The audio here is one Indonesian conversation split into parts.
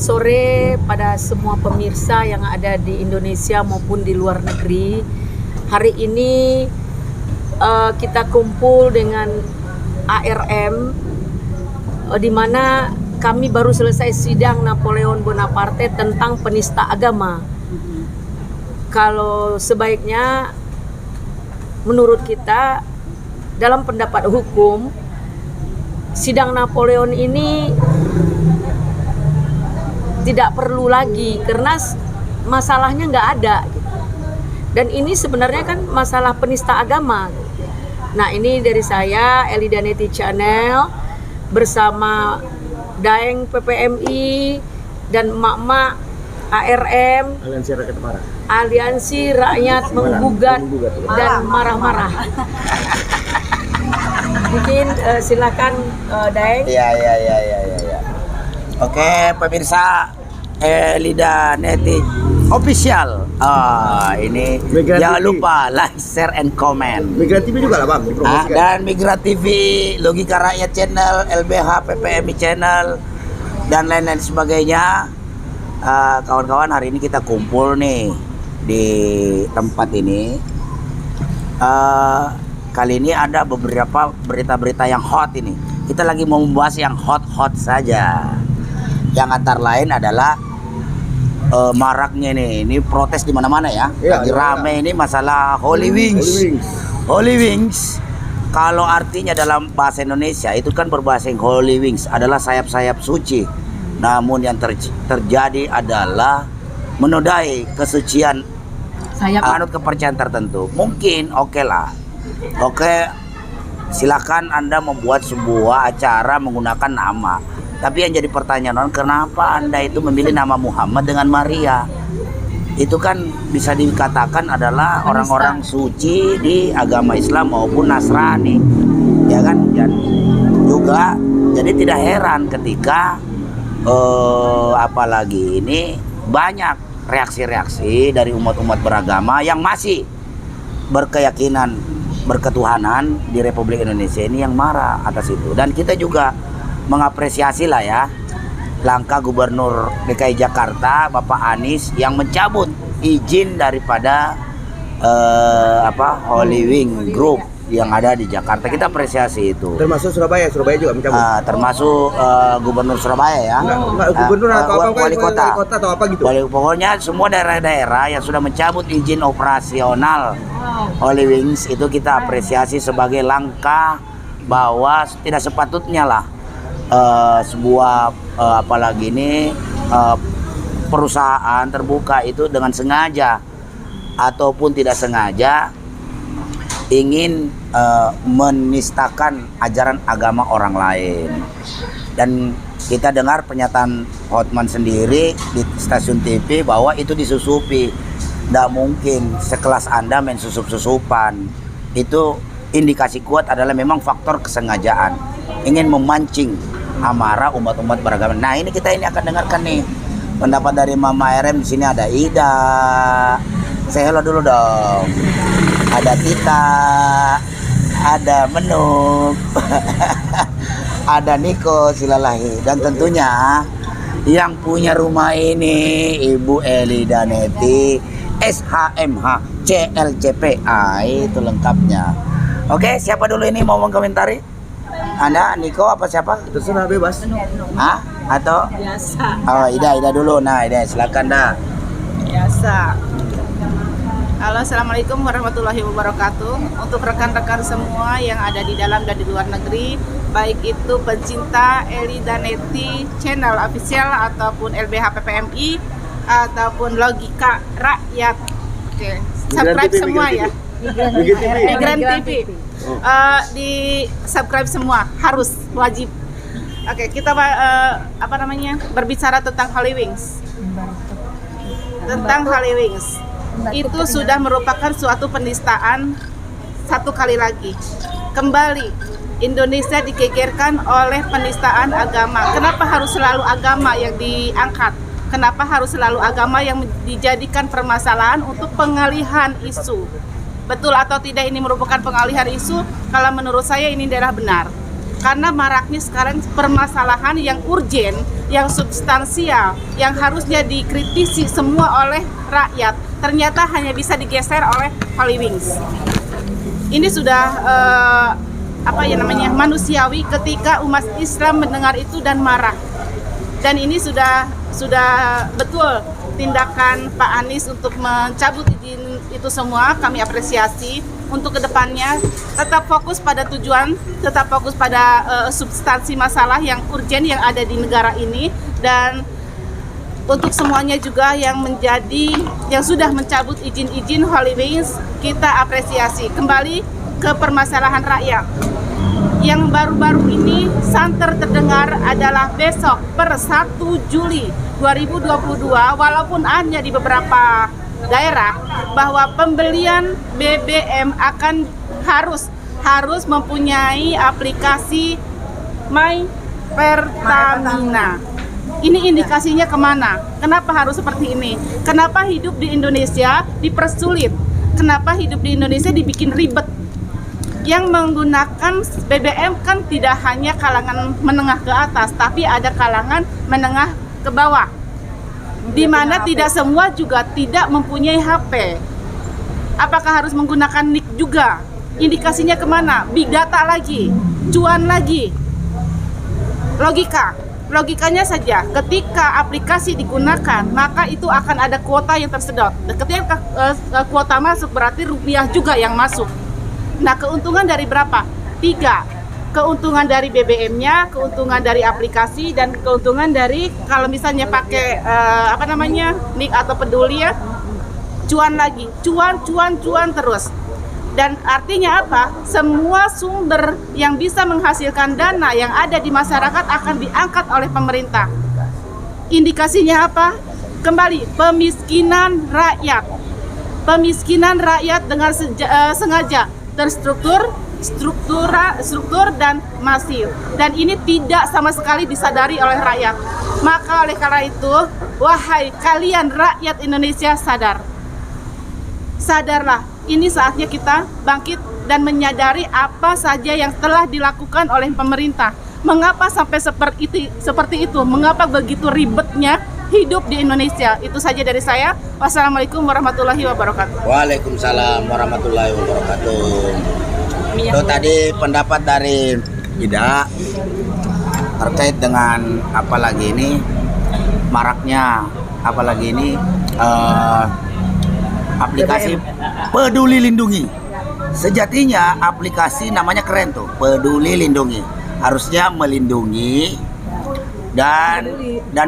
Selamat sore pada semua pemirsa yang ada di Indonesia maupun di luar negeri. Hari ini kita kumpul dengan ARM, di mana kami baru selesai sidang Napoleon Bonaparte tentang penista agama. Kalau sebaiknya menurut kita dalam pendapat hukum, sidang Napoleon ini tidak perlu lagi karena masalahnya nggak ada. Dan ini sebenarnya kan masalah penista agama. Nah, ini dari saya, Eli Daneti Channel, bersama Daeng PPMI dan Mak-Mak ARM, Aliansi Rakyat Menggugat dan Marah-Marah. Mungkin silakan Daeng. Ya. Oke, pemirsa Eli Daneti Official. Ini Migra jangan TV. lupa like, share, and comment. Migra TV juga lah Bang, dipromosikan. Dan Migra TV, Logika Rakyat Channel, LBH PPMI Channel, dan lain-lain sebagainya. Kawan-kawan, hari ini kita kumpul nih di tempat ini. Kali ini ada beberapa berita-berita yang hot ini. Kita lagi mau membahas yang hot-hot saja. Yang antara lain adalah maraknya ini protes di mana-mana ya. Iya, Lagi rame ini masalah Holy Wings. Holy Wings, kalau artinya dalam bahasa Indonesia itu kan berbahasa Holy Wings adalah sayap-sayap suci. Namun yang terjadi adalah menodai kesucian anut kepercayaan tertentu. Mungkin oke lah. Oke, silakan Anda membuat sebuah acara menggunakan nama. Tapi yang jadi pertanyaan, kenapa Anda itu memilih nama Muhammad dengan Maria? Itu kan bisa dikatakan adalah orang-orang suci di agama Islam maupun Nasrani, ya kan? Dan juga jadi tidak heran ketika apalagi ini banyak reaksi-reaksi dari umat-umat beragama yang masih berkeyakinan berketuhanan di Republik Indonesia ini yang marah atas itu. Dan kita juga mengapresiasi lah ya langkah Gubernur DKI Jakarta Bapak Anies yang mencabut izin daripada Holy Wing Group yang ada di Jakarta. Kita apresiasi itu. Termasuk Surabaya juga mencabut. Termasuk Gubernur Surabaya ya. Enggak gubernur atau wali kota atau apa gitu. Pokoknya semua daerah-daerah yang sudah mencabut izin operasional Holy Wings itu kita apresiasi sebagai langkah bahwa tidak sepatutnya lah sebuah apalagi ini perusahaan terbuka itu dengan sengaja ataupun tidak sengaja ingin menistakan ajaran agama orang lain. Dan kita dengar pernyataan Hotman sendiri di stasiun TV bahwa itu disusupi. Tidak mungkin sekelas Anda main susup-susupan. Itu indikasi kuat adalah memang faktor kesengajaan, ingin memancing amarah umat-umat beragama. Nah, ini kita akan dengarkan nih pendapat dari Mama RM. Di sini ada Ida. Say hello dulu dong. Ada Tita, ada Menuk, ada Niko Silalahi, dan tentunya yang punya rumah ini Ibu Eli Daneti SHMH CLCPA, itu lengkapnya. Oke, siapa dulu ini mau mengomentari? Anda, Niko, apa siapa? Terserah bebas. Hah? Atau? Biasa. Oh, Ida dulu. Nah, Ida, silakan dah. Biasa. Halo, assalamualaikum warahmatullahi wabarakatuh. Untuk rekan-rekan semua yang ada di dalam dan di luar negeri, baik itu pencinta Eli Daneti Channel Official ataupun LBH PPMI ataupun Logika Rakyat. Oke, subscribe semua ya. Migran TV. Di subscribe semua, harus wajib. Oke, kita berbicara tentang Holy Wings. Tentang Holy Wings. Itu sudah merupakan suatu penistaan satu kali lagi. Kembali Indonesia digegerkan oleh penistaan agama. Kenapa harus selalu agama yang diangkat? Kenapa harus selalu agama yang dijadikan permasalahan untuk pengalihan isu? Betul atau tidak ini merupakan pengalihan isu? Kalau menurut saya ini adalah benar. Karena maraknya sekarang permasalahan yang urgen, yang substansial, yang harusnya dikritisi semua oleh rakyat, ternyata hanya bisa digeser oleh Holy Wings. Ini sudah manusiawi ketika umat Islam mendengar itu dan marah. Dan ini sudah betul tindakan Pak Anies untuk mencabut izin itu semua. Kami apresiasi. Untuk kedepannya tetap fokus pada tujuan, tetap fokus pada substansi masalah yang urgen yang ada di negara ini, dan untuk semuanya juga yang sudah mencabut izin-izin Holy Wings, kita apresiasi. Kembali ke permasalahan rakyat. Yang baru-baru ini santer terdengar adalah besok per 1 Juli 2022, walaupun hanya di beberapa daerah, bahwa pembelian BBM akan harus mempunyai aplikasi My Pertamina. Ini indikasinya kemana? Kenapa harus seperti ini? Kenapa hidup di Indonesia dipersulit? Kenapa hidup di Indonesia dibikin ribet? Yang menggunakan BBM kan tidak hanya kalangan menengah ke atas, tapi ada kalangan menengah ke bawah, di mana tidak semua juga tidak mempunyai HP. Apakah harus menggunakan NIK juga? Indikasinya kemana? Big data lagi, cuan lagi. Logikanya saja, ketika aplikasi digunakan, maka itu akan ada kuota yang tersedot. Ketika kuota masuk, berarti rupiah juga yang masuk. Nah, keuntungan dari berapa? 3. Keuntungan dari BBM-nya, keuntungan dari aplikasi, dan keuntungan dari kalau misalnya pakai NIK atau peduli ya, cuan lagi, cuan terus. Dan artinya apa? Semua sumber yang bisa menghasilkan dana yang ada di masyarakat akan diangkat oleh pemerintah. Indikasinya apa? Kembali, pemiskinan rakyat. Pemiskinan rakyat dengan sengaja terstruktur, struktur dan masif. Dan ini tidak sama sekali disadari oleh rakyat. Maka oleh karena itu, wahai kalian rakyat Indonesia, sadarlah, ini saatnya kita bangkit dan menyadari apa saja yang telah dilakukan oleh pemerintah. Mengapa sampai seperti itu? Mengapa begitu ribetnya hidup di Indonesia? Itu saja dari saya. Wassalamualaikum warahmatullahi wabarakatuh. Waalaikumsalam warahmatullahi wabarakatuh. Itu tadi pendapat dari Ida terkait dengan apalagi ini maraknya, apalagi ini aplikasi Peduli Lindungi. Sejatinya aplikasi namanya keren tuh, Peduli Lindungi. Harusnya melindungi dan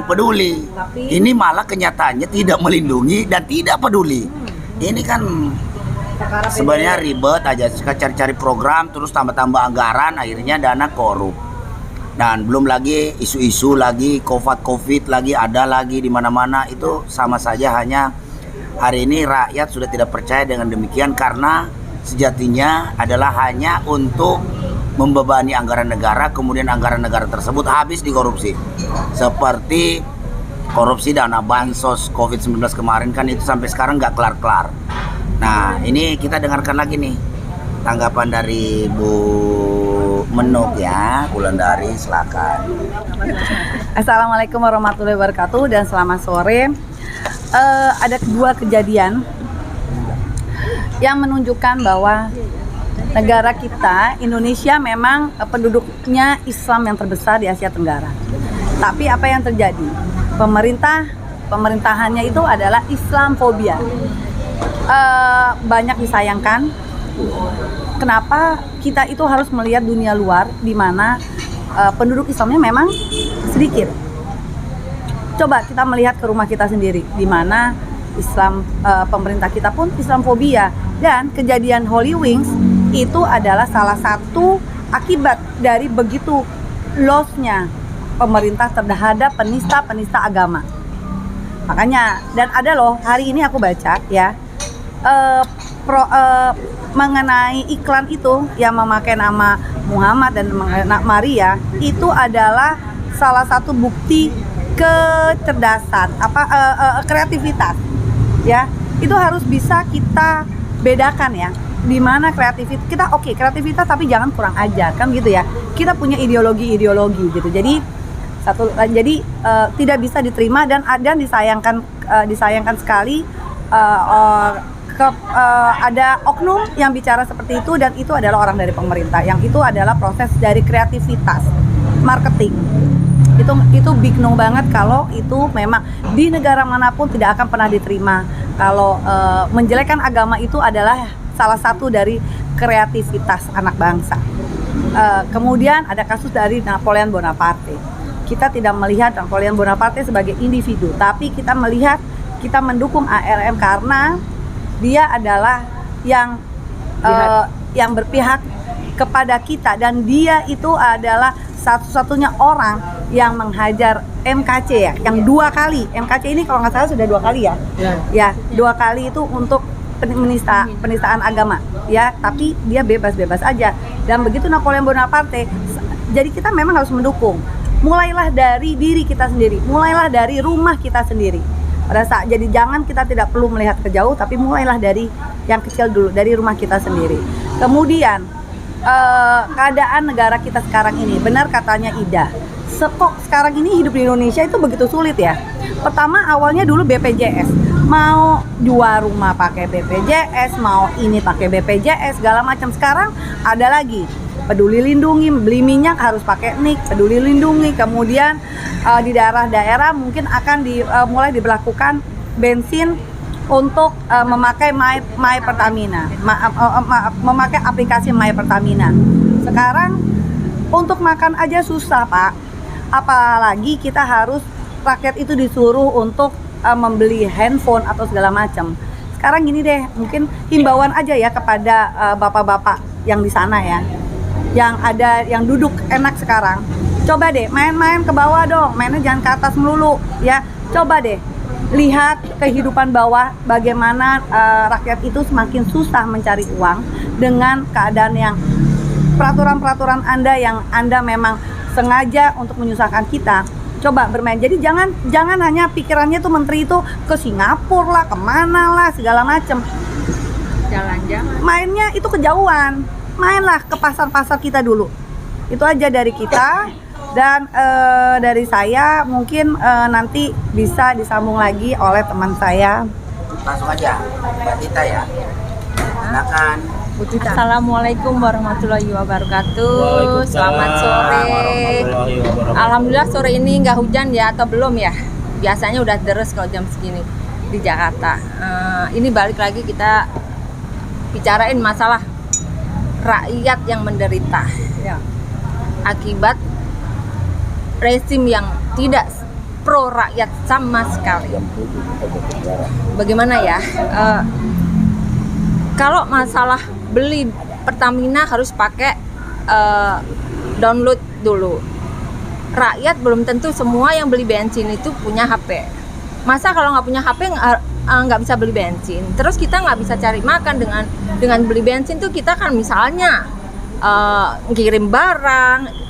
peduli. Ini malah kenyataannya tidak melindungi dan tidak peduli. Ini kan sebenarnya ribet aja, cari-cari program terus tambah-tambah anggaran, akhirnya dana korup. Dan belum lagi isu-isu lagi COVID lagi ada lagi di mana-mana. Itu sama saja, hanya hari ini rakyat sudah tidak percaya dengan demikian, karena sejatinya adalah hanya untuk membebani anggaran negara, kemudian anggaran negara tersebut habis dikorupsi. Seperti korupsi dana bansos COVID-19 kemarin kan, itu sampai sekarang nggak kelar-kelar. Nah, ini kita dengarkan lagi nih tanggapan dari Bu Menuk ya, Wulandari, silakan. Assalamualaikum warahmatullahi wabarakatuh dan selamat sore. Ada dua kejadian yang menunjukkan bahwa negara kita, Indonesia, memang penduduknya Islam yang terbesar di Asia Tenggara. Tapi apa yang terjadi? Pemerintahannya itu adalah Islamfobia. Banyak disayangkan. Kenapa kita itu harus melihat dunia luar di mana penduduk Islamnya memang sedikit. Coba kita melihat ke rumah kita sendiri, di mana pemerintah kita pun Islamfobia. Dan kejadian Holy Wings itu adalah salah satu akibat dari begitu loss-nya pemerintah terhadap penista agama. Makanya, dan ada loh, hari ini aku baca ya, mengenai iklan itu yang memakai nama Muhammad dan Maria, itu adalah salah satu bukti kecerdasan, kreativitas ya. Itu harus bisa kita bedakan ya. di mana kreativitas kita kreativitas tapi jangan kurang ajar kan gitu ya. Kita punya ideologi gitu. Jadi tidak bisa diterima dan disayangkan sekali ada oknum yang bicara seperti itu, dan itu adalah orang dari pemerintah, yang itu adalah proses dari kreativitas marketing. Itu big no banget kalau itu memang di negara manapun tidak akan pernah diterima kalau menjelekkan agama itu adalah salah satu dari kreativitas anak bangsa. Kemudian ada kasus dari Napoleon Bonaparte. Kita tidak melihat Napoleon Bonaparte sebagai individu, tapi kita mendukung ARM karena dia adalah yang berpihak kepada kita, dan dia itu adalah satu-satunya orang yang menghajar MKC ya, yang 2 kali. MKC ini kalau nggak salah sudah 2 kali ya. Ya, 2 kali itu untuk penistaan agama ya, tapi dia bebas aja. Dan begitu Napoleon Bonaparte, jadi kita memang harus mendukung. Mulailah dari diri kita sendiri, mulailah dari rumah kita sendiri. Jadi jangan kita tidak perlu melihat ke jauh, tapi mulailah dari yang kecil dulu, dari rumah kita sendiri. Kemudian keadaan negara kita sekarang ini, benar katanya Ida, kok sekarang ini hidup di Indonesia itu begitu sulit ya. Pertama awalnya dulu BPJS, mau jual rumah pakai BPJS, mau ini pakai BPJS segala macam. Sekarang ada lagi Peduli Lindungi, beli minyak harus pakai NIK, Peduli Lindungi. Kemudian di daerah-daerah mungkin akan mulai diberlakukan bensin untuk memakai My Pertamina, memakai aplikasi My Pertamina. Sekarang untuk makan aja susah Pak, apalagi kita harus rakyat itu disuruh untuk membeli handphone atau segala macam. Sekarang gini deh, mungkin himbauan aja ya kepada bapak-bapak yang di sana ya, yang ada yang duduk enak sekarang. Coba deh main-main ke bawah dong, mainnya jangan ke atas melulu ya. Coba deh lihat kehidupan bawah, bagaimana rakyat itu semakin susah mencari uang dengan keadaan yang peraturan-peraturan Anda yang Anda memang sengaja untuk menyusahkan kita. Coba bermain. Jadi jangan hanya pikirannya tuh menteri itu ke Singapura lah, kemana lah, segala macem. Jalan-jalan. Mainnya itu kejauhan. Mainlah ke pasar-pasar kita dulu. Itu aja dari kita. Dan dari saya mungkin nanti bisa disambung lagi oleh teman saya. Langsung aja, Mbak Tita ya. Silakan. Assalamualaikum warahmatullahi wabarakatuh. Selamat sore. Alhamdulillah sore ini nggak hujan ya, atau belum ya? Biasanya udah deres kalau jam segini di Jakarta. Ini balik lagi kita bicarain masalah rakyat yang menderita ya, akibat rezim yang tidak pro rakyat sama sekali. Bagaimana ya? Kalau masalah beli Pertamina harus pakai download dulu. Rakyat belum tentu semua yang beli bensin itu punya HP. Masa kalau nggak punya HP nggak bisa beli bensin? Terus kita nggak bisa cari makan dengan beli bensin tuh. Kita kan misalnya kirim barang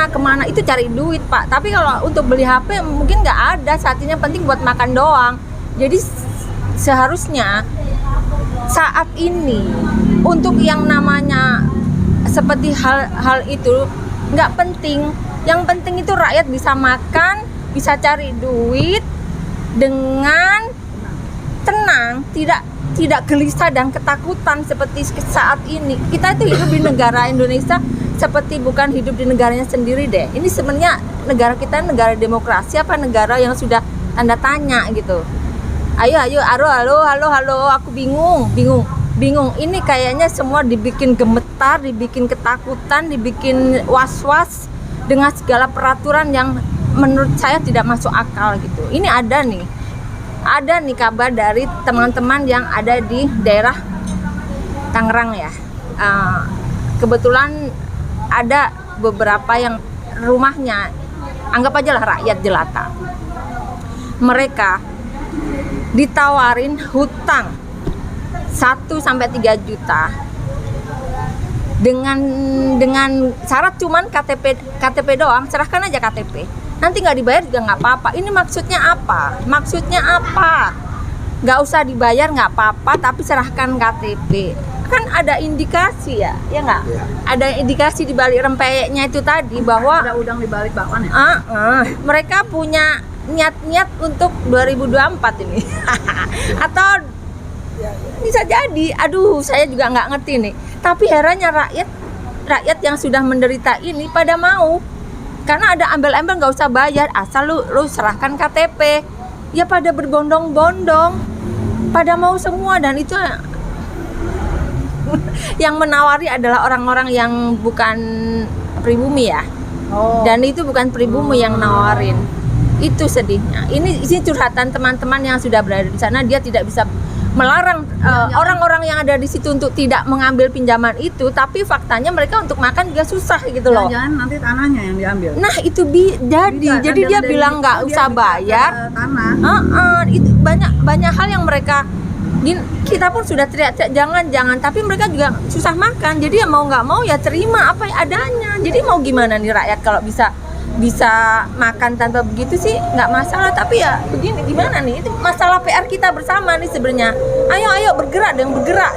kemana itu cari duit Pak. Tapi kalau untuk beli HP mungkin nggak ada, saat ini penting buat makan doang. Jadi seharusnya saat ini untuk yang namanya seperti hal itu nggak penting. Yang penting itu rakyat bisa makan, bisa cari duit dengan tenang, tidak gelisah dan ketakutan seperti saat ini. Kita itu hidup di negara Indonesia seperti bukan hidup di negaranya sendiri deh. Ini sebenarnya negara kita negara demokrasi apa negara yang sudah tanda tanya gitu. Ayo, halo, aku bingung. Ini kayaknya semua dibikin gemetar, dibikin ketakutan, dibikin was-was dengan segala peraturan yang menurut saya tidak masuk akal gitu. Ini ada nih kabar dari teman-teman yang ada di daerah Tangerang ya. Kebetulan ada beberapa yang rumahnya, anggap aja lah rakyat jelata. Mereka ditawarin hutang 1-3 juta dengan syarat cuman KTP doang. Serahkan aja KTP, nanti nggak dibayar juga nggak apa-apa. Ini maksudnya apa? Nggak usah dibayar nggak apa-apa, tapi serahkan KTP. kan ada indikasi ya nggak? Iya. Ada indikasi di balik rempeyeknya itu tadi bahwa Ada udang di balik bakwan ya. mereka punya niat-niat untuk 2024 ini. Atau bisa jadi, aduh saya juga nggak ngerti nih. Tapi herannya rakyat yang sudah menderita ini pada mau. Karena ada embel-embel nggak usah bayar, asal lu serahkan KTP. Ya pada berbondong-bondong, pada mau semua, dan itu yang menawari adalah orang-orang yang bukan pribumi ya. Dan itu bukan pribumi yang nawarin. Itu sedihnya. Ini curhatan teman-teman yang sudah berada di sana. Dia tidak bisa melarang orang-orang yang ada di situ untuk tidak mengambil pinjaman itu, tapi faktanya mereka untuk makan juga susah gitu loh. Jangan nanti tanahnya yang diambil. Nah itu jadi dia bilang nggak usah bayar. Tanah. Itu banyak hal yang mereka kita pun sudah teriak-teriak jangan, tapi mereka juga susah makan. Jadi ya mau nggak mau ya terima apa yang adanya. Jadi mau gimana nih rakyat kalau bisa makan tanpa begitu sih nggak masalah, tapi ya begini gimana nih, itu masalah PR kita bersama nih sebenarnya. Ayo bergerak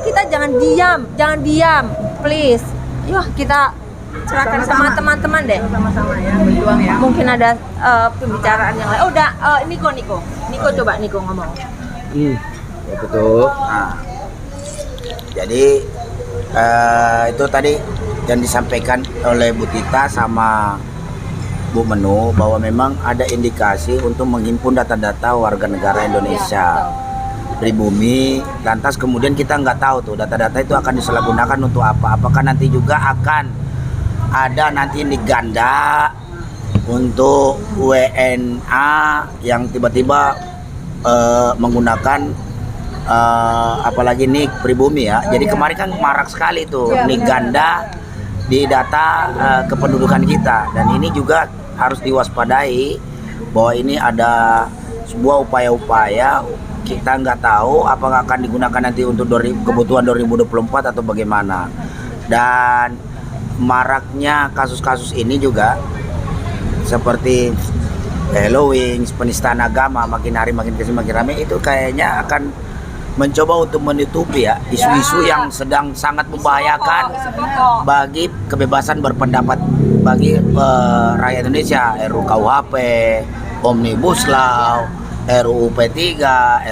kita jangan diam please. Yuk kita serahkan sama teman-teman deh, Sama-sama ya, berjuang ya. mungkin ada pembicaraan yang lain. Niko coba ngomong. Ya, betul. Nah, jadi itu tadi yang disampaikan oleh Bu Tita sama Bu Menu bahwa memang ada indikasi untuk menghimpun data-data warga negara Indonesia pribumi. Lantas kemudian kita nggak tahu tuh data-data itu akan disalahgunakan untuk apa? Apakah nanti juga akan ada nanti ini ganda untuk WNA yang tiba-tiba menggunakan apalagi nik pribumi ya. Jadi kemarin kan marak sekali tuh nik ganda di data kependudukan kita, dan ini juga harus diwaspadai bahwa ini ada sebuah upaya-upaya. Kita nggak tahu apakah akan digunakan nanti untuk kebutuhan 2024 atau bagaimana. Dan maraknya kasus-kasus ini juga seperti Halloween, penistaan agama, makin hari makin kesini makin ramai, itu kayaknya akan mencoba untuk menutupi ya isu-isu yang sedang sangat membahayakan bagi kebebasan berpendapat bagi rakyat Indonesia. RUU KUHP, Omnibus Law, RUU P3,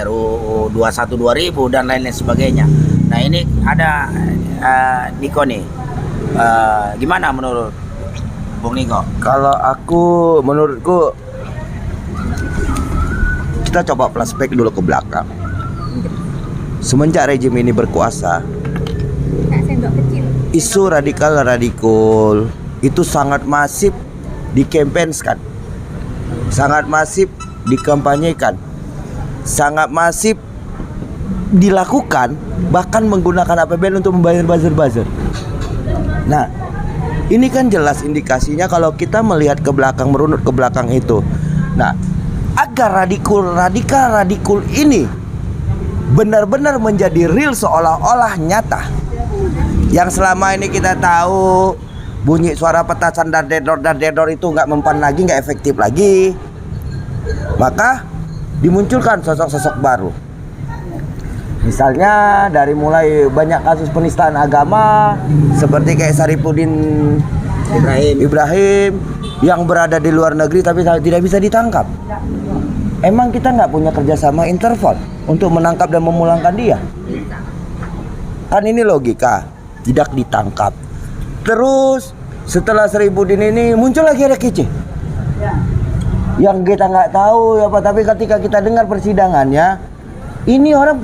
RUU 21 2000 dan lain-lain sebagainya. Nah ini ada Niko nih, gimana menurut Bung Niko? Kalau menurutku kita coba flashback dulu ke belakang. Semenjak rejim ini berkuasa, isu radikal itu sangat masif dikampanyeskan, sangat masif dikampanyekan, sangat masif dilakukan, bahkan menggunakan APBN untuk membayar buzzer-buzzer. Nah, ini kan jelas indikasinya kalau kita melihat ke belakang, merunut ke belakang itu. Nah, agar radikal ini benar-benar menjadi real, seolah-olah nyata. Yang selama ini kita tahu bunyi suara petasan dan dedor itu nggak mempan lagi, nggak efektif lagi, maka dimunculkan sosok-sosok baru. Misalnya dari mulai banyak kasus penistaan agama seperti kayak Saripudin Ibrahim yang berada di luar negeri tapi tidak bisa ditangkap. Emang kita nggak punya kerjasama Interpol untuk menangkap dan memulangkan dia? Kan ini logika, tidak ditangkap. Terus setelah Saripudin ini muncul lagi ada kece yang kita nggak tahu ya Pak, tapi ketika kita dengar persidangannya, ini orang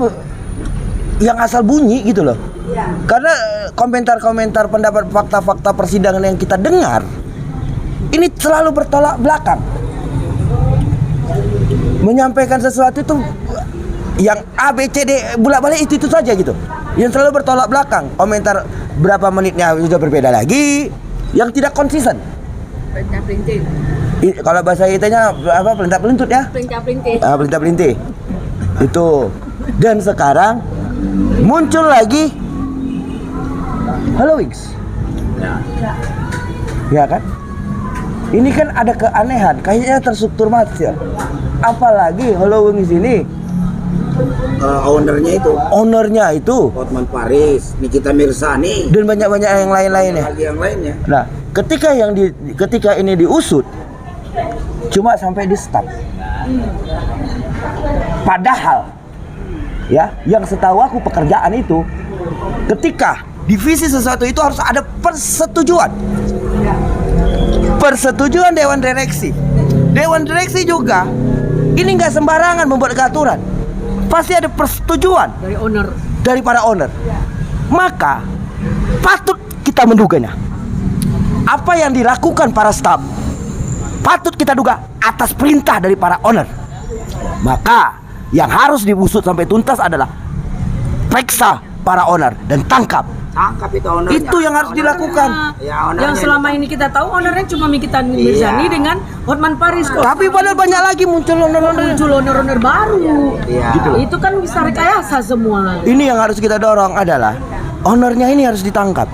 yang asal bunyi gitu loh. Karena komentar-komentar pendapat fakta-fakta persidangan yang kita dengar ini selalu bertolak belakang. Menyampaikan sesuatu itu yang A, B, C, D bolak-balik itu saja gitu. Yang selalu bertolak belakang. Komentar berapa menitnya sudah berbeda lagi, yang tidak konsisten. Kalau bahasa kitanya apa, pelintah-pelintut ya? Pelintah-pelintih. Itu. Dan sekarang muncul lagi Halloween. Ya kan? Ini kan ada keanehan, kayaknya terstruktur mati ya. Apalagi Halloween ini ownernya itu ownernya itu Hotman Paris, Nikita Mirzani, dan banyak-banyak yang lain-lainnya. lagi yang lainnya. Nah, ketika ini diusut cuma sampai di staf. Padahal ya, yang setahu aku pekerjaan itu ketika divisi sesuatu itu harus ada persetujuan. Persetujuan dewan direksi. Dewan direksi juga ini nggak sembarangan membuat aturan. Pasti ada persetujuan Dari owner. dari para owner. Maka patut kita menduganya. Apa yang dilakukan para staf patut kita duga atas perintah dari para owner. Maka yang harus diusut sampai tuntas adalah periksa para owner dan tangkap. Tangkap itu ownernya. Itu yang harus dilakukan. Ya, ownernya Yang selama ini kita tahu ownernya cuma Nikita Mirzani dengan Hotman Paris kok. Tapi padahal banyak lagi muncul owner-owner. Muncul owner-owner baru. Iya. Gitu loh. Itu kan bisa rekayasa semua. Ini yang harus kita dorong adalah ownernya ini harus ditangkap.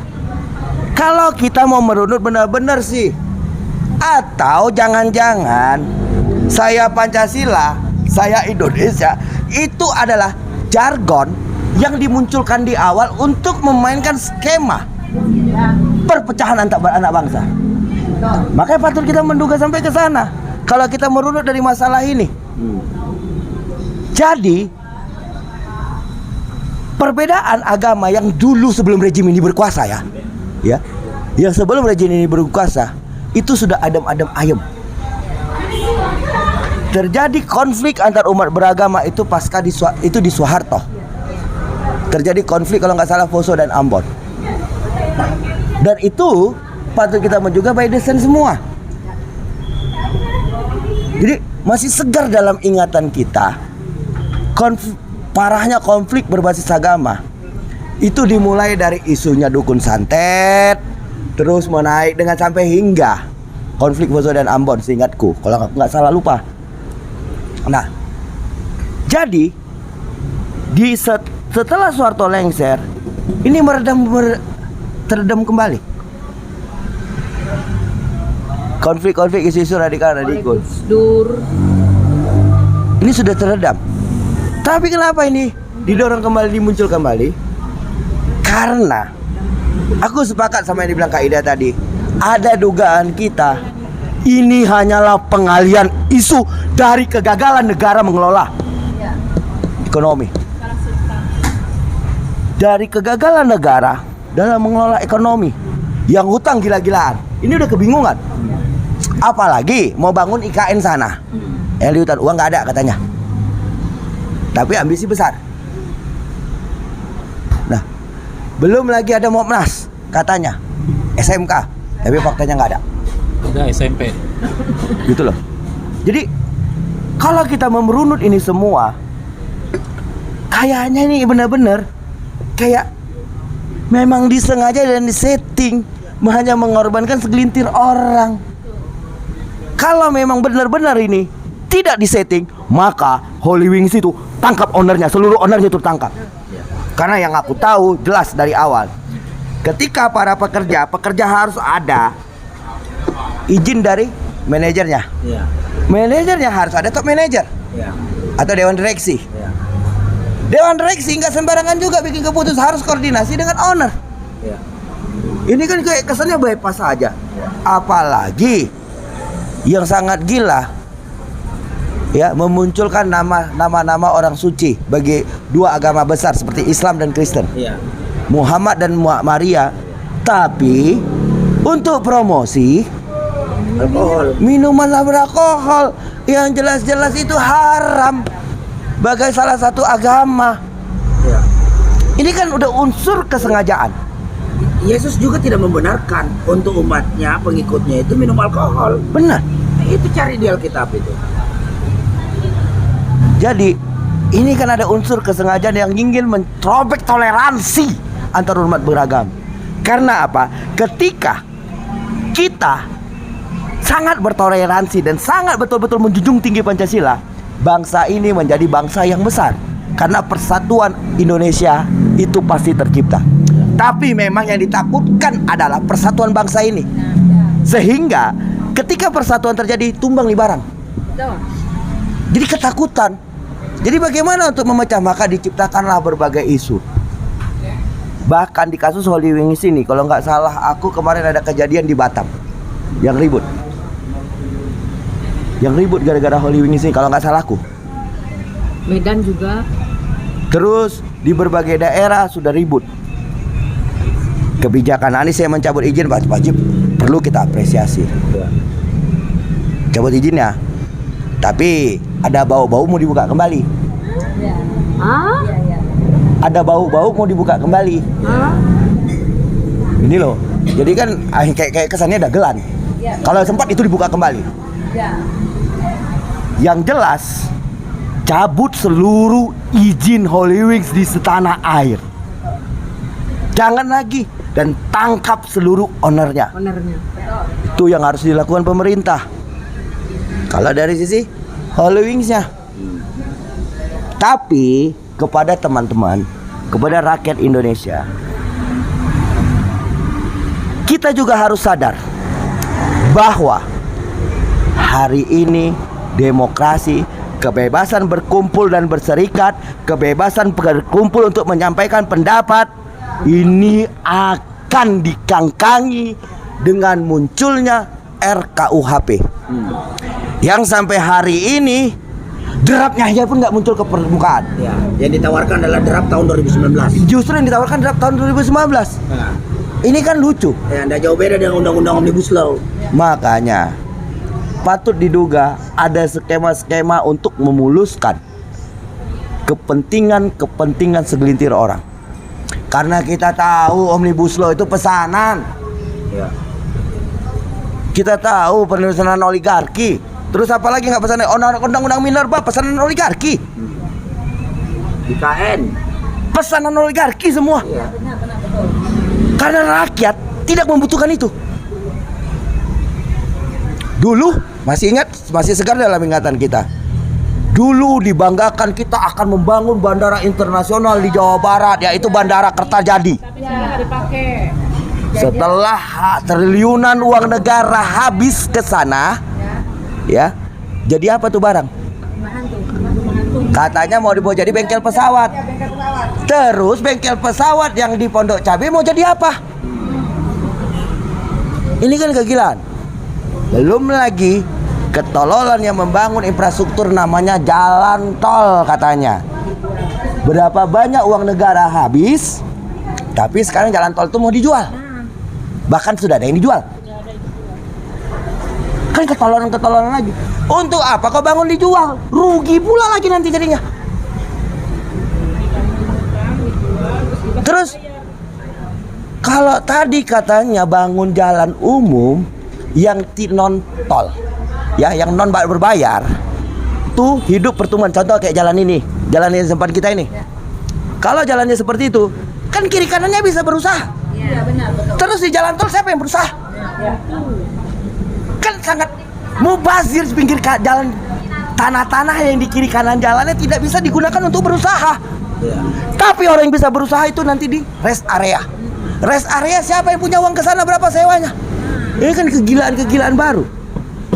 Kalau kita mau merunut benar-benar sih, atau jangan-jangan saya Pancasila, saya Indonesia, itu adalah jargon yang dimunculkan di awal untuk memainkan skema perpecahan antar anak bangsa. Makanya patut kita menduga sampai ke sana. Kalau kita merunut dari masalah ini, jadi perbedaan agama yang dulu sebelum rejim ini berkuasa yang sebelum rejim ini berkuasa itu sudah adem-adem ayem. Terjadi konflik antar umat beragama itu pasca di Soeharto. Terjadi konflik kalau nggak salah Poso dan Ambon. Dan itu patut kita menduga by design semua. Jadi masih segar dalam ingatan kita parahnya konflik berbasis agama. Itu dimulai dari isunya dukun santet, terus menaik dengan sampai hingga konflik Poso dan Ambon, seingatku kalau nggak salah lupa. Nah, jadi setelah Soeharto lengser, ini teredam kembali. Konflik-konflik isu-isu radikal. Gus Dur. Ini sudah teredam. Tapi kenapa ini didorong kembali, dimuncul kembali? Karena aku sepakat sama yang dibilang Kak Ida tadi. Ada dugaan kita ini hanyalah pengalian isu dari kegagalan negara mengelola ekonomi. Dari kegagalan negara dalam mengelola ekonomi yang hutang gila-gilaan. Ini udah kebingungan. Apalagi mau bangun IKN sana. Yang di hutan uang nggak ada katanya. Tapi ambisi besar. Nah, belum lagi ada Mopnas katanya SMK, tapi faktanya nggak ada. Udah SMP. Gitu loh. Jadi kalau kita merunut ini semua, kayaknya ini benar-benar kayak memang disengaja dan disetting hanya mengorbankan segelintir orang. Kalau memang benar-benar ini tidak disetting, maka Holy Wings itu tangkap ownernya, seluruh ownernya itu tangkap. Karena yang aku tahu jelas dari awal, ketika para pekerja harus ada izin dari manajernya. Iya. Manajernya harus ada top manajer Iya. atau dewan direksi. Iya. Dewan direksi nggak sembarangan juga bikin keputusan, harus koordinasi dengan owner. Iya. Ini kan kayak kesannya bypass aja. Apalagi yang sangat gila ya, memunculkan nama-nama orang suci bagi dua agama besar seperti Islam dan Kristen, Iya. Muhammad dan Maria. Tapi untuk promosi Alkohol. minuman beralkohol yang jelas-jelas itu haram sebagai salah satu agama. Iya. Ini kan udah unsur kesengajaan. Yesus juga tidak membenarkan untuk umatnya, pengikutnya itu minum alkohol. Benar. Itu cari di Alkitab itu. Jadi ini kan ada unsur kesengajaan yang ingin mencobek toleransi antar umat beragama. Karena apa? Ketika kita sangat bertoleransi dan sangat betul-betul menjunjung tinggi Pancasila, bangsa ini menjadi bangsa yang besar. Karena persatuan Indonesia itu pasti tercipta. Tapi memang yang ditakutkan adalah persatuan bangsa ini. Sehingga ketika persatuan terjadi, tumbang libaran. Jadi ketakutan. Jadi bagaimana untuk memecah? Maka diciptakanlah berbagai isu. Bahkan di kasus Holy Wings ini, kalau nggak salah aku kemarin ada kejadian di Batam yang ribut. Yang ribut gara-gara Holy Wings ini, kalau nggak salah aku. Medan juga. Terus di berbagai daerah sudah ribut. Kebijakan Anies yang mencabut izin wajib perlu kita apresiasi. Cabut izinnya. Tapi ada bau-bau mau dibuka kembali. Ah? Ada bau-bau mau dibuka kembali. Ini loh. Jadi kan kayak kesannya dagelan. Kalau sempat itu dibuka kembali. Yang jelas cabut seluruh izin Holy Wings di setanah air. Jangan lagi, dan tangkap seluruh ownernya. Itu yang harus dilakukan pemerintah. Kalau dari sisi Holy Wings-nya. Tapi kepada teman-teman, kepada rakyat Indonesia, kita juga harus sadar bahwa hari ini demokrasi, kebebasan berkumpul dan berserikat, kebebasan berkumpul untuk menyampaikan pendapat, ini akan dikangkangi dengan munculnya RKUHP. Yang sampai hari ini draftnya aja pun nggak muncul ke permukaan. Ya, yang ditawarkan adalah draft tahun 2019. Justru yang ditawarkan draft tahun 2019. Nah, Ini kan lucu. ya nggak jauh beda dengan undang-undang Omnibus Law. Makanya patut diduga ada skema-skema untuk memuluskan kepentingan segelintir orang. Karena kita tahu Omnibus Law itu pesanan. Ya. Kita tahu pesanan oligarki. Terus apa lagi nggak pesanan undang-undang minerba, pesanan oligarki. IKN. Pesanan oligarki semua. Ya. Karena rakyat tidak membutuhkan itu. Dulu masih ingat, masih segar dalam ingatan kita. Dulu dibanggakan kita akan membangun bandara internasional di Jawa Barat, yaitu Bandara Kertajadi. Setelah triliunan uang negara habis ke sana, ya, jadi apa tuh barang? Katanya mau dibawa jadi bengkel pesawat. Terus bengkel pesawat yang di Pondok Cabe mau jadi apa? Ini kan kegilaan. Belum lagi ketololan yang membangun infrastruktur namanya jalan tol katanya. Berapa banyak uang negara habis, tapi sekarang jalan tol itu mau dijual. Bahkan sudah ada yang dijual. Kan ketololan lagi. Untuk apa kau bangun dijual? Rugi pula lagi nanti jadinya. Terus kalau tadi katanya bangun jalan umum yang non tol, ya, yang non berbayar, tuh hidup pertumbuhan. Contoh kayak jalan ini, jalan yang sempat kita ini. Kalau jalannya seperti itu, kan kiri kanannya bisa berusaha. Terus di jalan tol siapa yang berusaha? Kan sangat mubazir pinggir jalan, tanah-tanah yang di kiri kanan jalannya tidak bisa digunakan untuk berusaha. Tapi orang yang bisa berusaha itu nanti di rest area. Rest area siapa yang punya uang ke sana, berapa sewanya? Ini kan kegilaan-kegilaan baru.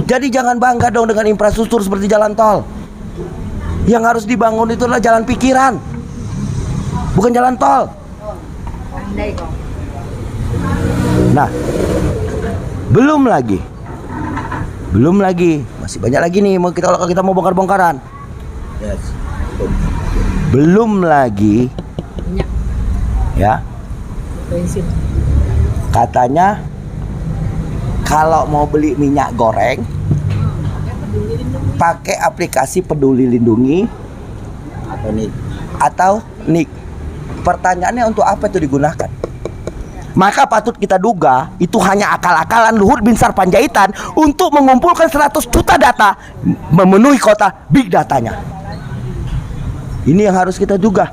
Jadi jangan bangga dong dengan infrastruktur seperti jalan tol. Yang harus dibangun itu adalah jalan pikiran, bukan jalan tol. Nah, belum lagi masih banyak lagi nih kalau kita mau bongkar-bongkaran. Yes. Belum lagi, ya, Bensin. katanya kalau mau beli minyak goreng pakai aplikasi Peduli Lindungi atau NIK. Pertanyaannya untuk apa itu digunakan? Maka patut kita duga itu hanya akal-akalan Luhut Binsar Panjaitan untuk mengumpulkan 100 juta data, memenuhi kota big datanya. Ini yang harus kita duga.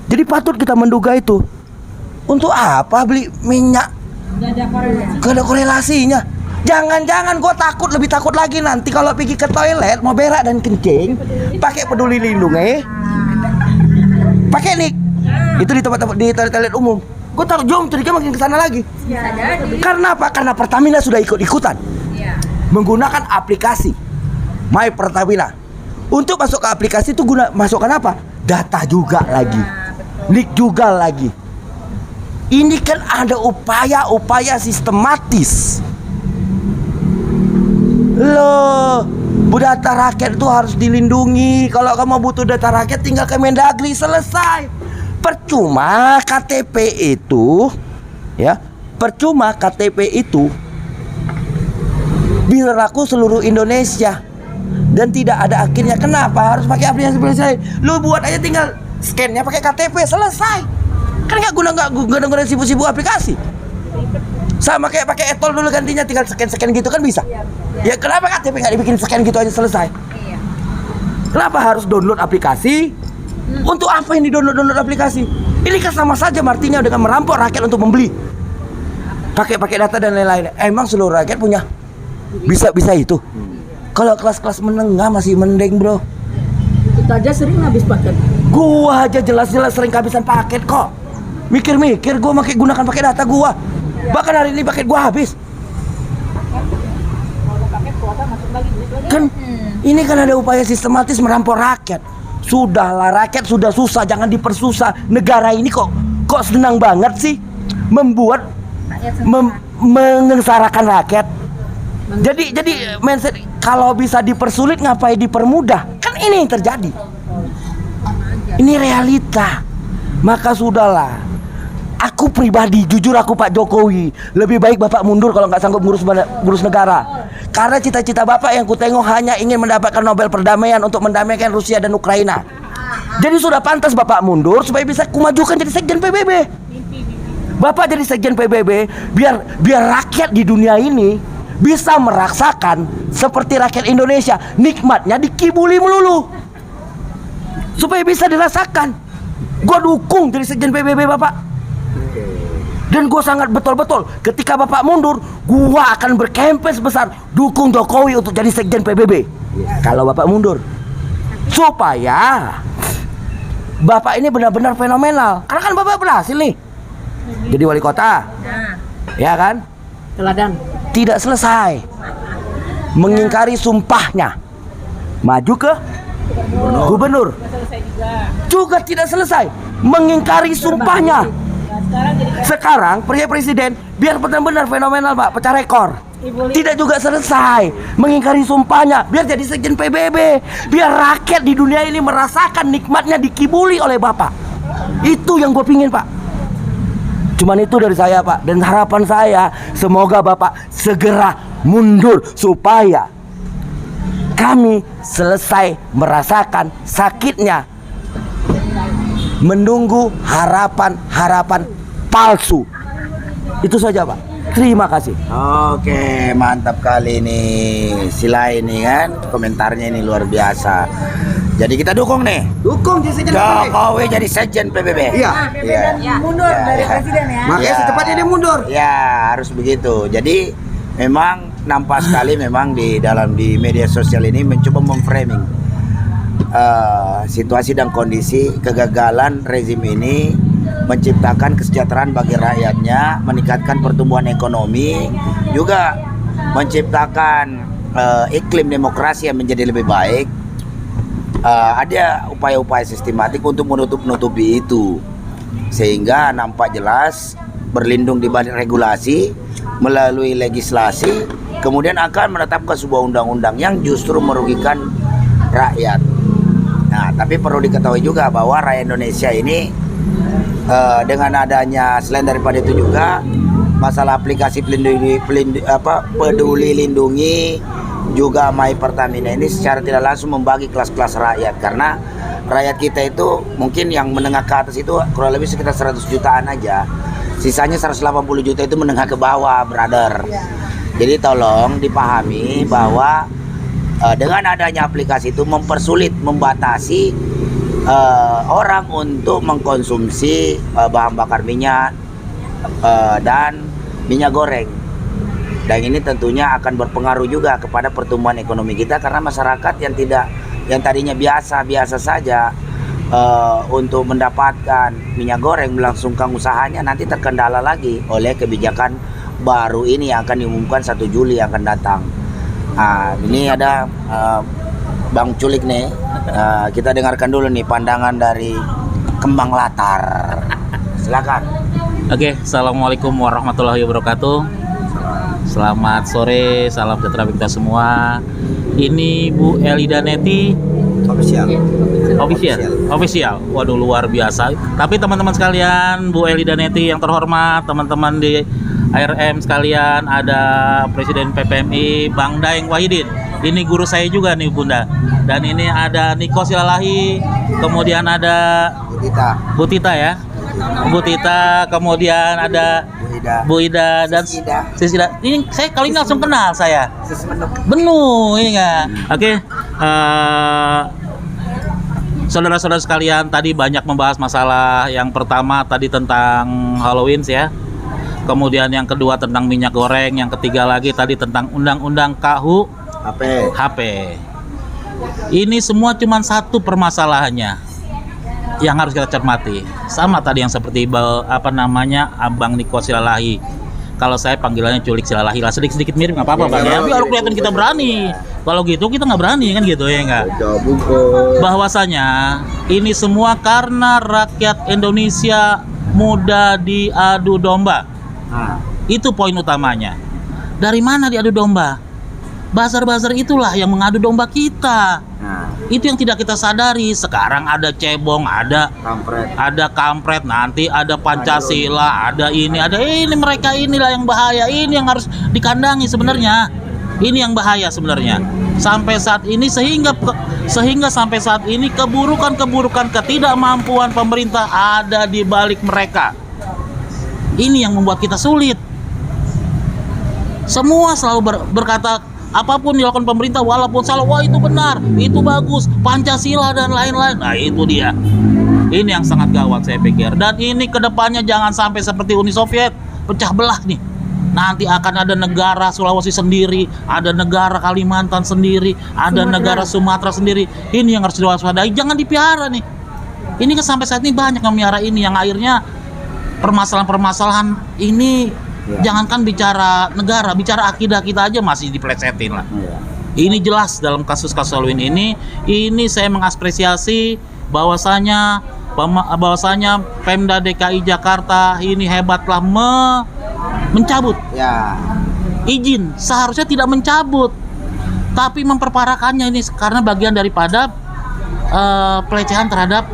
Jadi patut kita menduga itu. Untuk apa beli minyak? Gak ada korelasinya. Jangan-jangan gue lebih takut lagi nanti kalau pergi ke toilet mau berak dan kencing, pakai Peduli Lindungi, pakai NIK. Itu di tempat-tempat di toilet umum. Gue taruh jom curiga makin kesana lagi. Karena apa? Karena Pertamina sudah ikut-ikutan menggunakan aplikasi My Pertamina Untuk masuk ke aplikasi itu guna masukkan apa? Data juga lagi, nik juga lagi. Ini kan ada upaya-upaya sistematis. Loh, data rakyat itu harus dilindungi. Kalau kamu butuh data rakyat, tinggal ke Mendagri, selesai. Percuma KTP itu, ya, percuma KTP itu berlaku seluruh Indonesia dan tidak ada akhirnya. Kenapa harus pakai aplikasi? Lu buat aja, tinggal scan-nya pakai KTP, selesai. Kan nggak guna sibuk-sibuk aplikasi. Sama kayak pakai etol dulu, gantinya tinggal scan gitu kan bisa. Ya kenapa KTP nggak dibikin scan gitu aja selesai? Kenapa harus download aplikasi? Untuk apa ini download aplikasi? Ini kan sama saja artinya dengan merampok rakyat untuk membeli. Pakai data dan lain-lain. Emang seluruh rakyat punya bisa itu? Kalau kelas-kelas menengah masih mending, bro. Kita aja sering habis paket. Gua aja jelas-jelas sering kehabisan paket kok. Mikir-mikir gua gunakan pakai data gua. Bahkan hari ini paket gua habis. Kan ini kan ada upaya sistematis merampok rakyat. Sudahlah, rakyat sudah susah, jangan dipersusah. Negara ini kok senang banget sih membuat menyengsarakan rakyat. Jadi mindset kalau bisa dipersulit ngapain dipermudah? Kan ini yang terjadi. Ini realita. Maka sudahlah. Aku pribadi, jujur aku Pak Jokowi, lebih baik Bapak mundur kalau nggak sanggup ngurus negara. Karena cita-cita Bapak yang kutengok hanya ingin mendapatkan Nobel Perdamaian untuk mendamaikan Rusia dan Ukraina. Jadi sudah pantas Bapak mundur supaya bisa kumajukan jadi Sekjen PBB. Bapak jadi Sekjen PBB biar rakyat di dunia ini bisa merasakan seperti rakyat Indonesia, nikmatnya dikibuli melulu. Supaya bisa dirasakan. Gua dukung jadi Sekjen PBB Bapak. Dan gue sangat betul-betul ketika Bapak mundur, gue akan berkampanye sebesar dukung Jokowi untuk jadi Sekjen PBB. Kalau Bapak mundur, supaya Bapak ini benar-benar fenomenal. Karena kan Bapak berhasil nih jadi wali kota, ya kan? Teladan. Tidak selesai mengingkari sumpahnya, maju ke gubernur. Juga tidak selesai mengingkari sumpahnya. Sekarang presiden biar benar-benar fenomenal Pak, pecah rekor. Tidak juga selesai mengingkari sumpahnya, biar jadi Sekjen PBB, biar rakyat di dunia ini merasakan nikmatnya dikibuli oleh Bapak. Itu yang gue pingin Pak. Cuman itu dari saya Pak. Dan harapan saya semoga Bapak segera mundur supaya kami selesai merasakan sakitnya menunggu harapan palsu. Itu saja Pak. Terima kasih. Oke, mantap kali ini Sila ini kan, komentarnya ini luar biasa. Jadi kita dukung nih. Dukung jadi Sekjen PBB. Jokowi jadi Sekjen PBB. Iya. Mundur dari presiden ya. Makanya secepatnya dia mundur. Ya, harus begitu. Jadi memang nampak sekali memang di media sosial ini mencoba memframing situasi dan kondisi kegagalan rezim ini menciptakan kesejahteraan bagi rakyatnya, meningkatkan pertumbuhan ekonomi, juga menciptakan iklim demokrasi yang menjadi lebih baik. Ada upaya-upaya sistematik untuk menutupi itu, sehingga nampak jelas berlindung di balik regulasi melalui legislasi, kemudian akan menetapkan sebuah undang-undang yang justru merugikan rakyat. Nah, tapi perlu diketahui juga bahwa rakyat Indonesia ini dengan adanya selain daripada itu juga masalah aplikasi peduli lindungi juga My Pertamina ini secara tidak langsung membagi kelas-kelas rakyat, karena rakyat kita itu mungkin yang menengah ke atas itu kurang lebih sekitar 100 jutaan aja, sisanya 180 juta itu menengah ke bawah, brother. Jadi tolong dipahami bahwa dengan adanya aplikasi itu mempersulit, membatasi orang untuk mengkonsumsi bahan bakar minyak dan minyak goreng. Dan ini tentunya akan berpengaruh juga kepada pertumbuhan ekonomi kita, karena masyarakat yang tadinya biasa saja untuk mendapatkan minyak goreng, melangsungkan usahanya, nanti terkendala lagi oleh kebijakan baru ini yang akan diumumkan 1 Juli yang akan datang. Ini ada Bang Culik nih, kita dengarkan dulu nih pandangan dari Kembang Latar. Silakan. Oke, assalamualaikum warahmatullahi wabarakatuh. Selamat sore, salam sejahtera bagi kita semua. Ini Bu Elida Neti official. Waduh, luar biasa. Tapi teman-teman sekalian, Bu Elida Neti yang terhormat, teman-teman di ARM sekalian, ada Presiden PPMI Bang Daeng Wahidin. Ini guru saya juga nih Bunda. Dan ini ada Niko Silalahi, kemudian ada Bu Tita ya. Bu Tita, kemudian ada Bu Ida dan Sisida. Ini saya kali ini langsung kenal saya. Benuh, ini enggak? Oke. Saudara-saudara sekalian, tadi banyak membahas masalah yang pertama tadi tentang Halloween ya. Kemudian yang kedua tentang minyak goreng, yang ketiga lagi tadi tentang undang-undang KUHP. Ini semua cuma satu permasalahannya yang harus kita cermati. Sama tadi yang seperti Abang Niko Silalahi. Kalau saya panggilannya Culik Silalahi lah, sedikit mirip nggak apa-apa Bang ya. Tapi harus kelihatan kita berani. Kalau gitu kita nggak berani kan gitu ya nggak. Bahwasanya ini semua karena rakyat Indonesia mudah diadu domba. Itu poin utamanya. Dari mana diadu domba? Bazar-bazar itulah yang mengadu domba kita. Itu yang tidak kita sadari. Sekarang ada cebong, ada kampret, nanti ada Pancasila, ada ini. Mereka inilah yang bahaya. Ini yang harus dikandangi sebenarnya. Ini yang bahaya sebenarnya. Sampai saat ini sehingga sampai saat ini keburukan ketidakmampuan pemerintah ada di balik mereka. Ini yang membuat kita sulit. Semua selalu berkata apapun dilakukan pemerintah walaupun salah, wah itu benar, itu bagus, Pancasila dan lain-lain. Nah itu dia. Ini yang sangat gawat saya pikir. Dan ini kedepannya jangan sampai seperti Uni Soviet, pecah belah nih. Nanti akan ada negara Sulawesi sendiri, ada negara Kalimantan sendiri, ada negara Sumatera sendiri. Ini yang harus diwaspadai, jangan dipiara nih. Ini kan sampai saat ini banyak yang miara ini, yang akhirnya permasalahan-permasalahan ini jangankan bicara negara, bicara akidah kita aja masih dipelesetin lah. Ini jelas dalam kasus-kasus Halloween ini saya mengapresiasi bahwasanya Pemda DKI Jakarta ini hebatlah mencabut izin. Seharusnya tidak mencabut, tapi memperparahkannya ini karena bagian daripada pelecehan terhadap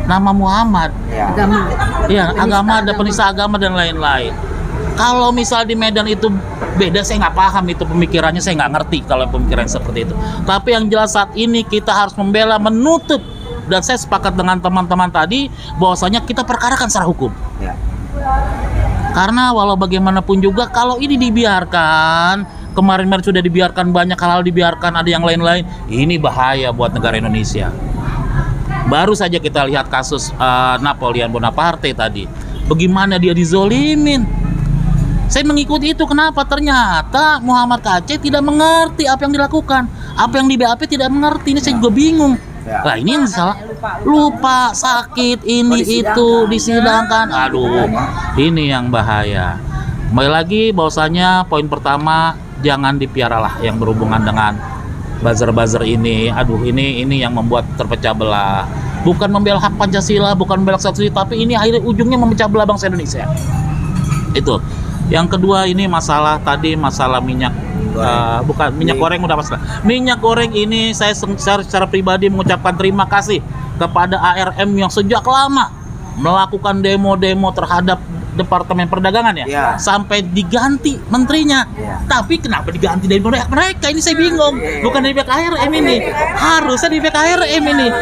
nama Muhammad, agama, ada penista agama dan lain-lain. Kalau misal di Medan itu beda, saya nggak paham itu pemikirannya, saya nggak ngerti kalau pemikiran seperti itu. Tapi yang jelas saat ini kita harus membela, menutup, dan saya sepakat dengan teman-teman tadi bahwasanya kita perkarakan secara hukum. Karena walau bagaimanapun juga kalau ini dibiarkan, kemarin sudah dibiarkan, banyak hal dibiarkan, ada yang lain-lain, ini bahaya buat negara Indonesia. Baru saja kita lihat kasus Napoleon Bonaparte tadi, bagaimana dia dizolimin. Saya mengikuti itu, kenapa? Ternyata Muhammad KC tidak mengerti apa yang dilakukan, apa yang di BAP tidak mengerti. Ini saya juga bingung. Nah ini yang salah, lupa, sakit, ini itu disidangkan. Aduh, ini yang bahaya. Kembali lagi bahwasanya poin pertama, jangan dipiaralah yang berhubungan dengan buzzer-buzzer ini. Aduh, ini yang membuat terpecah belah. Bukan membela hak Pancasila, bukan membela satu, tapi ini akhirnya ujungnya memecah belah bangsa Indonesia. Itu. Yang kedua ini masalah minyak minyak goreng udah masalah. Minyak goreng ini saya secara pribadi mengucapkan terima kasih kepada ARM yang sejak lama melakukan demo-demo terhadap Departemen Perdagangan sampai diganti menterinya. Tapi kenapa diganti dari mereka? Ini saya bingung. Bukan dari pihak ARM ini. Harusnya di pihak ARM ini.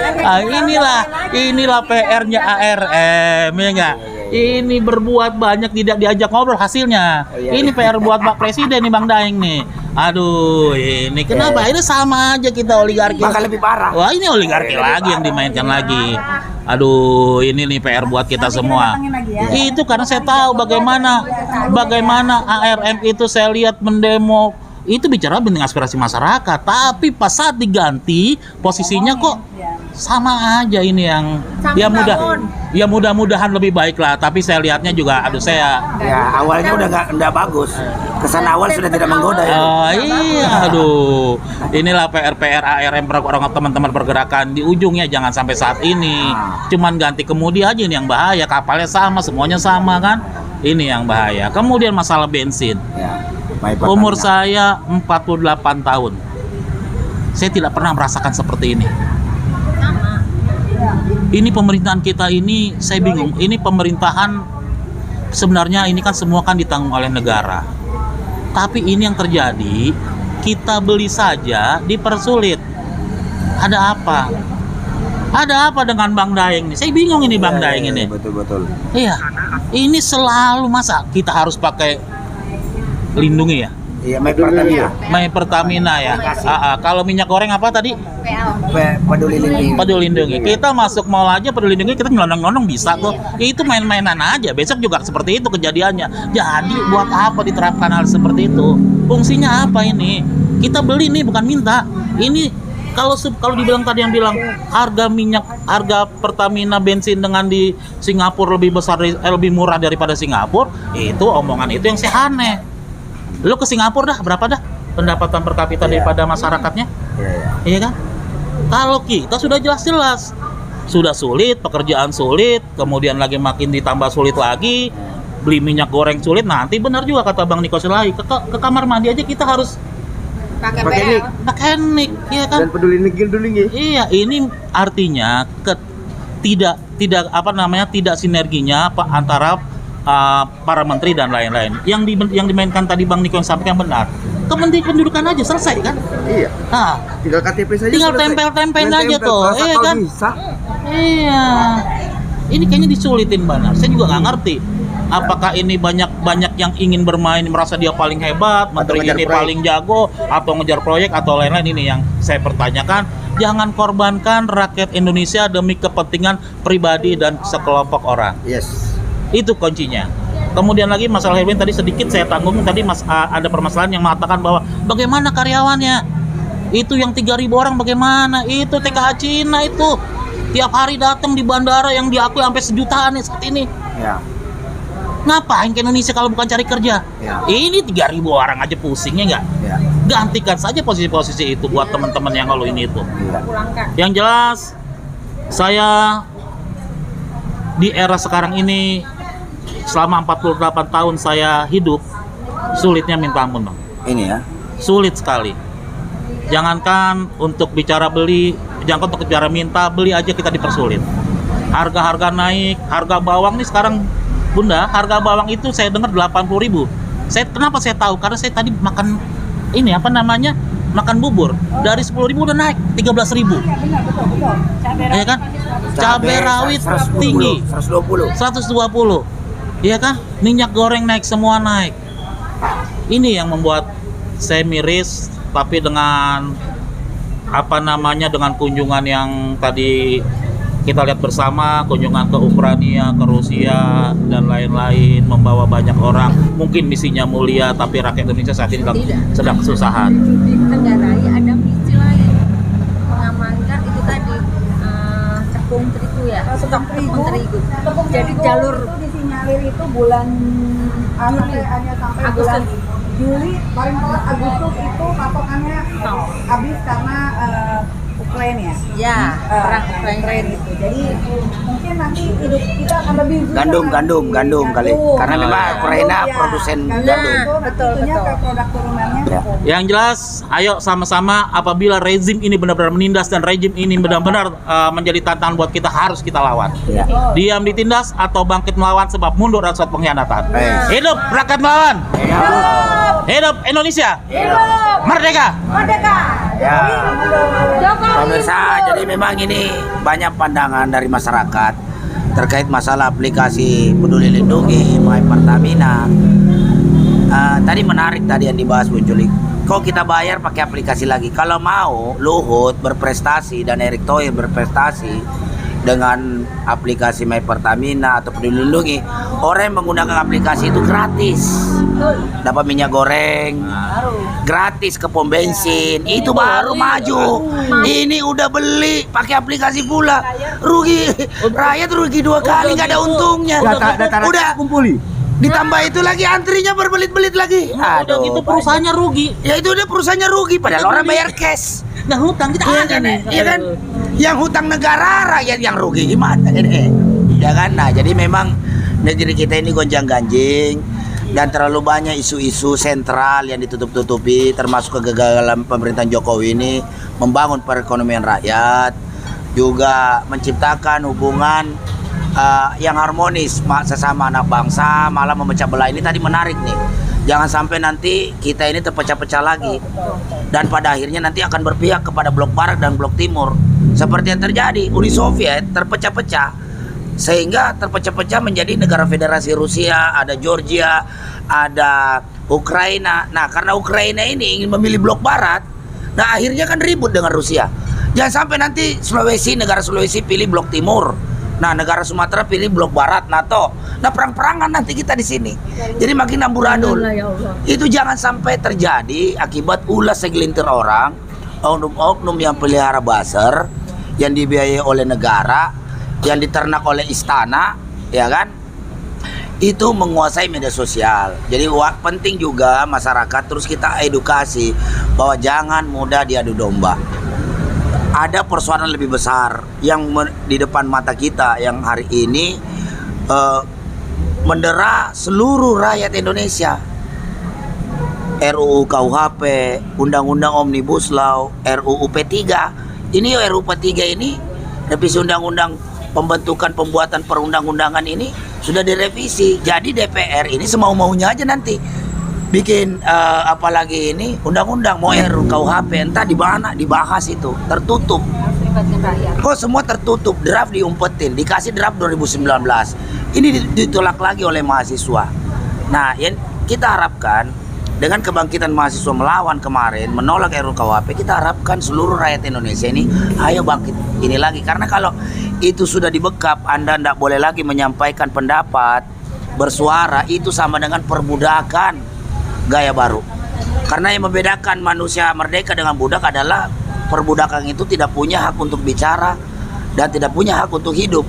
Inilah PR-nya ARM, ya enggak? Ini berbuat banyak tidak diajak ngobrol hasilnya. Ini PR buat Pak Presiden nih, Bang Daeng nih. Aduh, ini kenapa? Ini sama aja kita oligarki. Bahkan lebih parah. Wah, ini oligarki lagi yang dimainkan lagi. Aduh, ini nih PR buat kita semua. Itu karena saya tahu bagaimana ARM itu saya lihat mendemo itu bicara tentang aspirasi masyarakat, tapi pas saat diganti posisinya kok sama aja ini yang Sama tahun. ya mudah-mudahan lebih baik lah, tapi saya lihatnya juga aduh saya Ya, awalnya udah nggak bagus. Kesan awal sudah tidak menggoda ya. iya aduh inilah PR ARM orang teman-teman pergerakan di ujungnya jangan sampai saat ini cuman ganti kemudi aja ini yang bahaya, kapalnya sama semuanya sama kan, ini yang bahaya. Kemudian masalah bensin, Ya. My Pertamina. umur saya 48 tahun, saya tidak pernah merasakan seperti ini. Ini pemerintahan kita ini saya bingung. Ini pemerintahan sebenarnya ini kan semua kan ditanggung oleh negara. Tapi ini yang terjadi, kita beli saja dipersulit. Ada apa? Ada apa dengan Bang Daeng ini? Saya bingung ini Bang Daeng ini. Betul. Iya. Ini selalu masa kita harus pakai lindungi ya? Iya, My Pertamina. My Pertamina ya. Kalau minyak goreng apa tadi? Peduli lindungi. Peduli lindungi. Kita masuk mall aja peduli lindungi kita nyelonong-nyelonong bisa tuh. Itu main-mainan aja. Besok juga seperti itu kejadiannya. Jadi buat apa diterapkan hal seperti itu? Fungsinya apa ini? Kita beli nih bukan minta. Ini kalau dibilang tadi yang bilang harga minyak, harga Pertamina bensin dengan di Singapura lebih murah daripada Singapura, itu omongan itu yang saya aneh. Lu ke Singapura dah berapa dah pendapatan per kapita daripada masyarakatnya? Iya kan? Kalau kita sudah jelas-jelas sudah sulit, pekerjaan sulit, kemudian lagi makin ditambah sulit lagi, beli minyak goreng sulit, nanti benar juga kata Bang Niko lagi ke kamar mandi aja kita harus pakai nik, iya kan? Dan peduli lindungi. Iya, ini artinya tidak apa namanya tidak sinerginya antara para menteri dan lain-lain. Yang dimainkan tadi Bang Niko yang sampaikan benar. Kementerian Pendudukan aja selesai kan? Iya. Nah, Tinggal KTP saja. tinggal selesai. tempel-tempelin Main aja tempel, tuh, masa iya kau kan? bisa? Iya. Ini kayaknya disulitin banget. Saya juga nggak ngerti. Apakah ini banyak yang ingin bermain merasa dia paling hebat, menteri ngejar ini proyek. paling jago, atau ngejar proyek atau lain-lain, ini yang saya pertanyakan. Jangan korbankan rakyat Indonesia demi kepentingan pribadi dan sekelompok orang. Yes. Itu kuncinya. Kemudian lagi masalah heroin tadi sedikit saya tanggung tadi ada permasalahan yang mengatakan bahwa bagaimana karyawannya itu yang 3.000 orang bagaimana itu TKA Cina itu tiap hari datang di bandara yang diakui sampai sejutaan nih saat ini. Ya. Ngapain ke Indonesia kalau bukan cari kerja? Ya. Ini 3.000 orang aja pusingnya nggak? Ya. Gantikan saja posisi-posisi itu buat teman-teman yang kalau ini itu. Iya. Yang jelas saya di era sekarang ini selama 48 tahun saya hidup sulitnya minta ampun Bang. Ini ya. Sulit sekali. Jangankan untuk bicara beli, jangan untuk bicara minta, beli aja kita dipersulit. Harga-harga naik, harga bawang nih sekarang Bunda, harga bawang itu saya dengar 80.000. Kenapa saya tahu? Karena saya tadi makan ini apa namanya? Makan bubur. Dari 10.000 udah naik 13.000. Iya kan? Cabai rawit 120, tinggi. 120. 120. Iya kan? Minyak goreng naik, semua naik. Ini yang membuat saya miris, tapi dengan apa namanya dengan kunjungan yang tadi kita lihat bersama, kunjungan ke Ukraina, ke Rusia dan lain-lain, membawa banyak orang. Mungkin misinya mulia, tapi rakyat Indonesia saat ini sedang kesusahan. Di Tenggarai ada misi lain mengamankan itu tadi tepung terigu ya, stok tepung terigu. Jadi jalur itu disinyalir itu bulan hanya sampai Agustus. bulan Juli, paling telat Agustus itu pasokannya habis karena Ukraina ya perang Ukraina gitu. Jadi mungkin nanti hidup kita akan lebih susah. Gandum kali. Karena memang Ukraina produsen gandum. Betul. Ke produk turunannya. Ya. Yang jelas, ayo sama-sama apabila rezim ini benar-benar menindas dan rezim ini benar-benar menjadi tantangan buat kita, harus kita lawan. Ya. Diam ditindas atau bangkit melawan sebab mundur adalah suatu pengkhianatan. Baik. Hidup rakyat melawan. Hidup Indonesia. Merdeka. Ya. Pemirsa, jadi memang ini banyak pandangan dari masyarakat terkait masalah aplikasi Peduli Lindungi, My Pertamina. Tadi menarik tadi yang dibahas Bung Juli. Kok kita bayar pakai aplikasi lagi? Kalau mau Luhut berprestasi dan Erick Thohir berprestasi dengan aplikasi My Pertamina atau Peduli Lindungi, orang yang menggunakan aplikasi itu gratis. Dapat minyak goreng, gratis ke pom bensin, itu baru maju. Ini udah beli pakai aplikasi pula, rugi. Rakyat rugi 2 kali, nggak ada untungnya. Udah kumpuli. ditambah itu lagi antrinya berbelit-belit lagi. Udah gitu perusahaannya rugi. Ya itu udah perusahaannya rugi, padahal orang bayar cash. Nah hutang kita Iya ada kan? nih. Iya kan? Yang hutang negara, rakyat yang rugi gimana ini? Ya kan? Nah, jadi memang negeri kita ini gonjang-ganjing dan terlalu banyak isu-isu sentral yang ditutup-tutupi, termasuk kegagalan pemerintahan Jokowi ini membangun perekonomian rakyat, juga menciptakan hubungan yang harmonis sesama anak bangsa, malah memecah belah. Ini tadi menarik nih. Jangan sampai nanti kita ini terpecah-pecah lagi dan pada akhirnya nanti akan berpihak kepada blok barat dan blok timur seperti yang terjadi. Uni Soviet terpecah-pecah sehingga terpecah-pecah menjadi negara federasi Rusia, ada Georgia, ada Ukraina. Nah, karena Ukraina ini ingin memilih blok barat, nah akhirnya kan ribut dengan Rusia. Jangan sampai nanti negara Sulawesi pilih blok timur. Nah, negara Sumatera pilih blok barat NATO. Nah, perang-perangan nanti kita di sini. Jadi makin amburadul. Itu jangan sampai terjadi akibat ulah segelintir orang, oknum-oknum yang pelihara buzzer, yang dibiayai oleh negara, yang diternak oleh istana, ya kan? Itu menguasai media sosial. Jadi penting juga masyarakat terus kita edukasi bahwa jangan mudah diadu domba. Ada persoalan lebih besar yang di depan mata kita yang hari ini mendera seluruh rakyat Indonesia. RUU KUHP, Undang-Undang Omnibus Law, RUU P3. Ini RUU P3 ini, revisi undang-undang pembentukan pembuatan perundang-undangan ini sudah direvisi. Jadi DPR ini semau-maunya aja nanti bikin apalagi ini undang-undang mau RUU KUHP entah di mana dibahas, itu tertutup. Kok semua tertutup, draft diumpetin, dikasih draft 2019. Ini ditolak lagi oleh mahasiswa. Nah, yang kita harapkan dengan kebangkitan mahasiswa melawan kemarin menolak RUU KUHP, kita harapkan seluruh rakyat Indonesia ini ayo bangkit ini lagi, karena kalau itu sudah dibekap, Anda tidak boleh lagi menyampaikan pendapat, bersuara, itu sama dengan perbudakan gaya baru. Karena yang membedakan manusia merdeka dengan budak adalah perbudakan itu tidak punya hak untuk bicara dan tidak punya hak untuk hidup.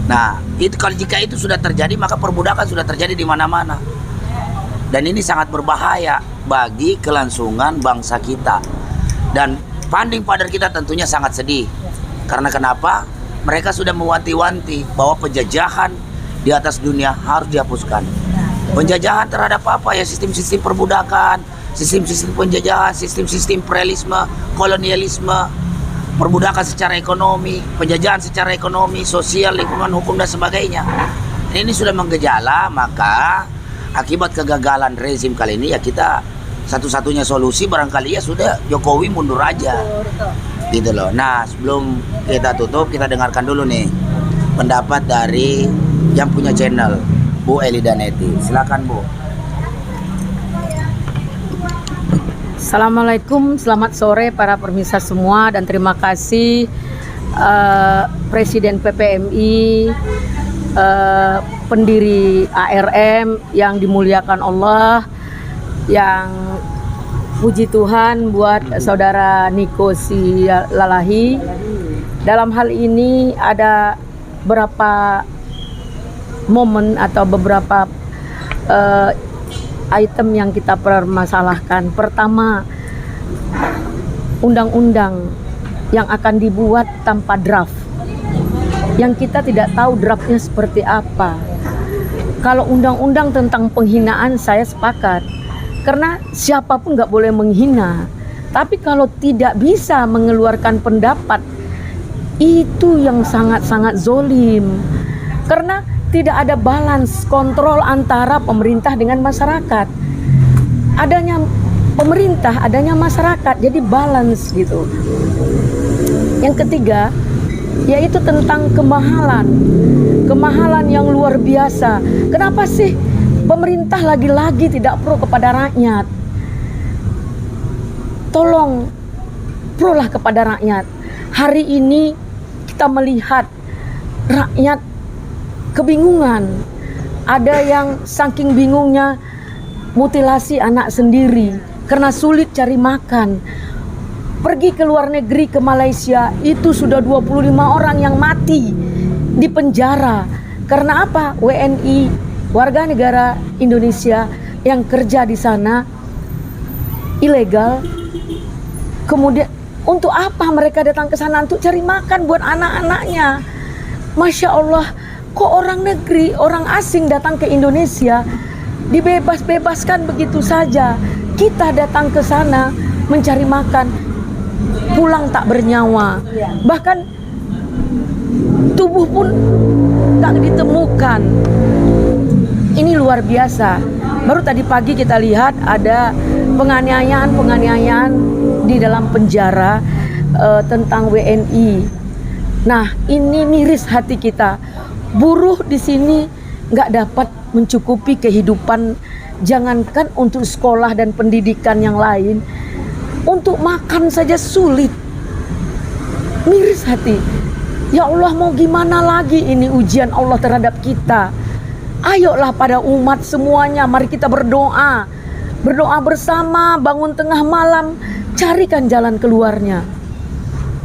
Nah, itu kalau jika itu sudah terjadi, maka perbudakan sudah terjadi di mana-mana. Dan ini sangat berbahaya bagi kelangsungan bangsa kita. Dan Panding Padar kita tentunya sangat sedih. Karena kenapa? Mereka sudah mewanti-wanti bahwa penjajahan di atas dunia harus dihapuskan. Penjajahan terhadap apa ya? Sistem-sistem perbudakan, sistem-sistem penjajahan, sistem-sistem imperialisme, kolonialisme, perbudakan secara ekonomi, penjajahan secara ekonomi, sosial, lingkungan, hukum dan sebagainya. Ini sudah menggejala, maka akibat kegagalan rezim kali ini ya kita satu-satunya solusi barangkali ya sudah Jokowi mundur aja. Gitu loh. Nah, sebelum kita tutup, kita dengarkan dulu nih pendapat dari yang punya channel, Bu Eli Daneti. Silakan, Bu. Assalamualaikum, selamat sore para pemirsa semua dan terima kasih Presiden PPMI, pendiri ARM yang dimuliakan Allah, yang puji Tuhan buat saudara Niko Silalahi. Dalam hal ini ada beberapa momen atau beberapa item yang kita permasalahkan. Pertama, undang-undang yang akan dibuat tanpa draft, yang kita tidak tahu draftnya seperti apa. Kalau undang-undang tentang penghinaan saya sepakat, karena siapapun nggak boleh menghina. Tapi kalau tidak bisa mengeluarkan pendapat, itu yang sangat-sangat zolim. Karena tidak ada balance kontrol antara pemerintah dengan masyarakat. Adanya pemerintah, adanya masyarakat, jadi balance gitu. Yang ketiga, yaitu tentang kemahalan. Kemahalan yang luar biasa. Kenapa sih pemerintah lagi-lagi tidak pro kepada rakyat? Tolong pro lah kepada rakyat. Hari ini kita melihat rakyat kebingungan. Ada yang saking bingungnya mutilasi anak sendiri karena sulit cari makan. Pergi ke luar negeri, ke Malaysia, itu sudah 25 orang yang mati di penjara. Karena apa? WNI, warga negara Indonesia yang kerja di sana ilegal. Kemudian untuk apa mereka datang ke sana? Untuk cari makan buat anak-anaknya. Masya Allah, kok orang negeri, orang asing datang ke Indonesia dibebas-bebaskan begitu saja. Kita datang ke sana mencari makan, pulang tak bernyawa. Bahkan tubuh pun tak ditemukan. Ini luar biasa. Baru tadi pagi kita lihat ada penganiayaan di dalam penjara tentang WNI. Nah, ini miris hati kita. Buruh di sini nggak dapat mencukupi kehidupan, jangankan untuk sekolah dan pendidikan yang lain, untuk makan saja sulit. Miris hati. Ya Allah, mau gimana lagi ini ujian Allah terhadap kita. Ayolah pada umat semuanya, mari kita berdoa. Berdoa bersama, bangun tengah malam, carikan jalan keluarnya.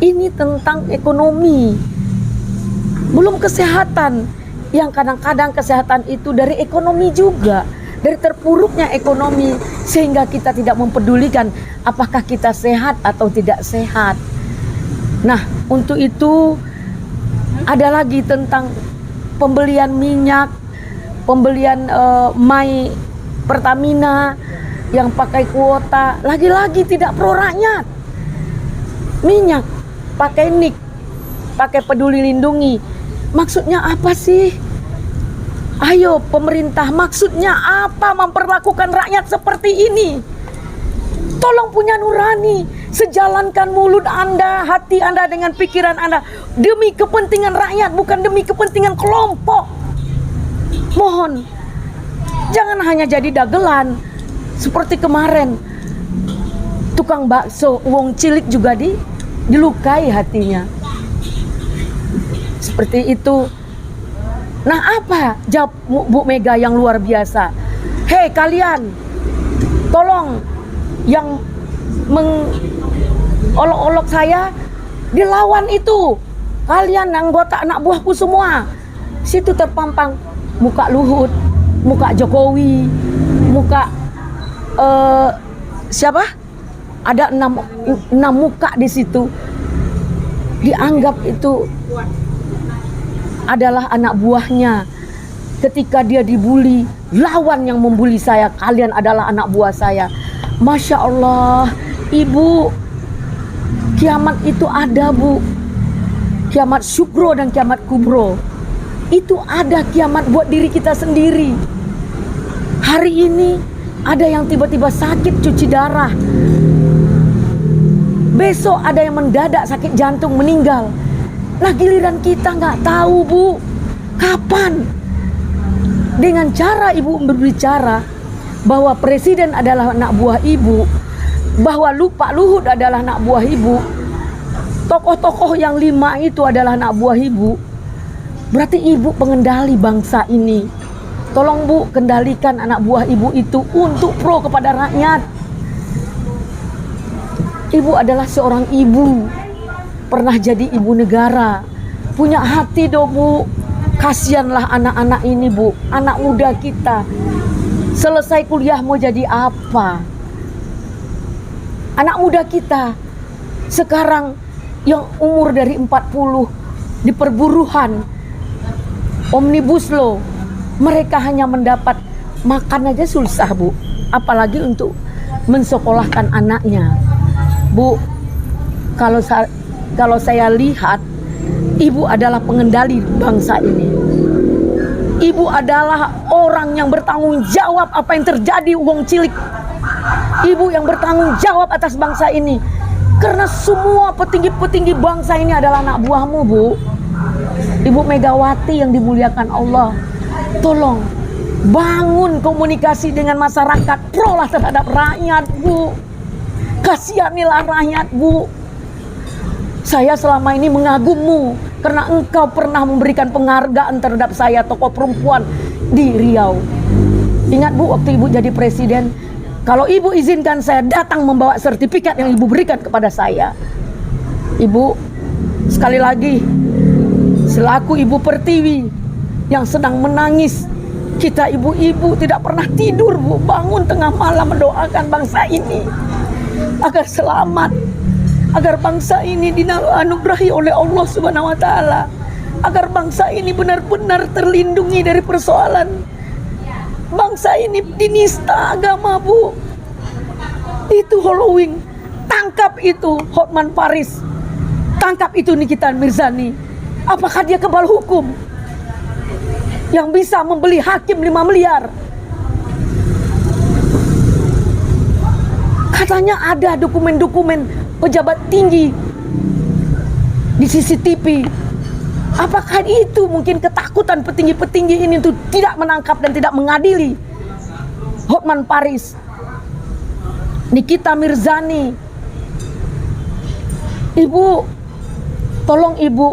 Ini tentang ekonomi, belum kesehatan, yang kadang-kadang kesehatan itu dari ekonomi juga, dari terpuruknya ekonomi, sehingga kita tidak mempedulikan apakah kita sehat atau tidak sehat. Nah, untuk itu ada lagi tentang pembelian minyak, pembelian My Pertamina yang pakai kuota, lagi-lagi tidak pro rakyat. Minyak pakai NIK, pakai peduli lindungi. Maksudnya apa sih? Ayo pemerintah, maksudnya apa memperlakukan rakyat seperti ini? Tolong punya nurani, sejalankan mulut Anda, hati Anda dengan pikiran Anda demi kepentingan rakyat, bukan demi kepentingan kelompok. Mohon, jangan hanya jadi dagelan seperti kemarin. Tukang bakso wong cilik juga dilukai hatinya. Seperti itu. Nah, apa jawab Bu Mega yang luar biasa? Hei kalian, tolong yang mengolok-olok saya dilawan itu. Kalian anggota anak buahku semua. Situ terpampang muka Luhut, muka Jokowi, muka siapa? Ada 6 muka di situ. Dianggap itu adalah anak buahnya. Ketika dia dibully, lawan yang membuli saya, kalian adalah anak buah saya. Masya Allah, Ibu, kiamat itu ada, Bu. Kiamat syukro dan kiamat kubro. Itu ada kiamat buat diri kita sendiri. Hari ini ada yang tiba-tiba sakit cuci darah. Besok ada yang mendadak sakit jantung meninggal. Nah, giliran kita nggak tahu, Bu, kapan. Dengan cara Ibu berbicara bahwa presiden adalah anak buah Ibu, bahwa Pak Luhut adalah anak buah Ibu, tokoh-tokoh yang 5 itu adalah anak buah Ibu, berarti Ibu pengendali bangsa ini. Tolong, Bu, kendalikan anak buah Ibu itu untuk pro kepada rakyat. Ibu adalah seorang ibu, pernah jadi ibu negara, punya hati dong, Bu. Kasihanlah anak-anak ini, Bu, anak muda kita. Selesai kuliah mau jadi apa? Anak muda kita sekarang yang umur dari 40 di perburuhan, omnibus law, mereka hanya mendapat makan aja susah, Bu, apalagi untuk mensekolahkan anaknya. Bu, kalau saya lihat, Ibu adalah pengendali bangsa ini. Ibu adalah orang yang bertanggung jawab apa yang terjadi wong cilik. Ibu yang bertanggung jawab atas bangsa ini. Karena semua petinggi-petinggi bangsa ini adalah anak buahmu, Bu. Ibu Megawati yang dimuliakan Allah. Tolong bangun komunikasi dengan masyarakat, prolah terhadap rakyat, Bu. Kasihanilah rakyat, Bu. Saya selama ini mengagummu karena engkau pernah memberikan penghargaan terhadap saya, tokoh perempuan di Riau. Ingat Bu, waktu Ibu jadi presiden, kalau Ibu izinkan saya datang membawa sertifikat yang Ibu berikan kepada saya. Ibu, sekali lagi, selaku Ibu Pertiwi yang sedang menangis, kita ibu-ibu tidak pernah tidur Bu, bangun tengah malam mendoakan bangsa ini agar selamat, agar bangsa ini dianugerahi oleh Allah Subhanahu wa Ta'ala, agar bangsa ini benar-benar terlindungi dari persoalan. Bangsa ini dinista agama Bu. Itu Halloween. Tangkap itu Hotman Paris. Tangkap itu Nikita Mirzani. Apakah dia kebal hukum yang bisa membeli hakim 5 miliar? Katanya ada dokumen-dokumen pejabat tinggi di CCTV. Apakah itu mungkin ketakutan petinggi-petinggi ini untuk tidak menangkap dan tidak mengadili Hotman Paris, Nikita Mirzani? Ibu, tolong Ibu,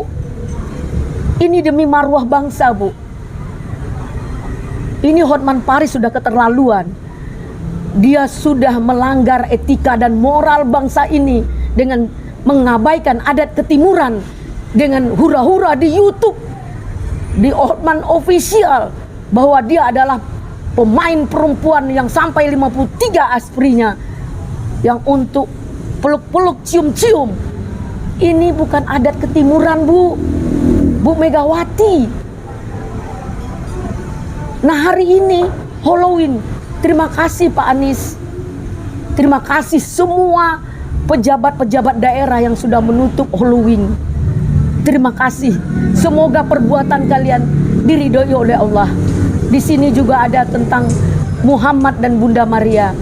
ini demi marwah bangsa Bu. Ini Hotman Paris sudah keterlaluan. Dia sudah melanggar etika dan moral bangsa ini dengan mengabaikan adat ketimuran, dengan hura-hura di YouTube, di Hotman Official, bahwa dia adalah pemain perempuan yang sampai 53 asprinya, yang untuk peluk-peluk, cium-cium. Ini bukan adat ketimuran Bu, Bu Megawati. Nah hari ini Halloween, terima kasih Pak Anies, terima kasih semua pejabat-pejabat daerah yang sudah menutup Halloween. Terima kasih. Semoga perbuatan kalian diridhoi oleh Allah. Di sini juga ada tentang Muhammad dan Bunda Maria.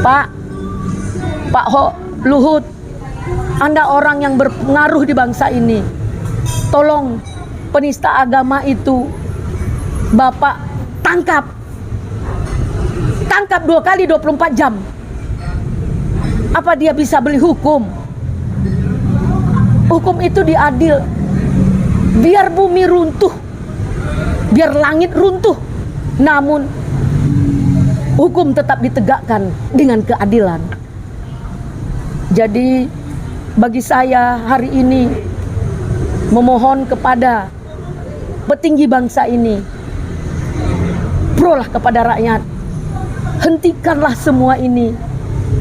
Pak Luhut, Anda orang yang berpengaruh di bangsa ini. Tolong penista agama itu Bapak tangkap. Tangkap 2 kali 24 jam. Apa dia bisa beli hukum? Hukum itu diadil. Biar bumi runtuh, biar langit runtuh, namun hukum tetap ditegakkan dengan keadilan. Jadi bagi saya hari ini memohon kepada petinggi bangsa ini, prolah kepada rakyat, hentikanlah semua ini.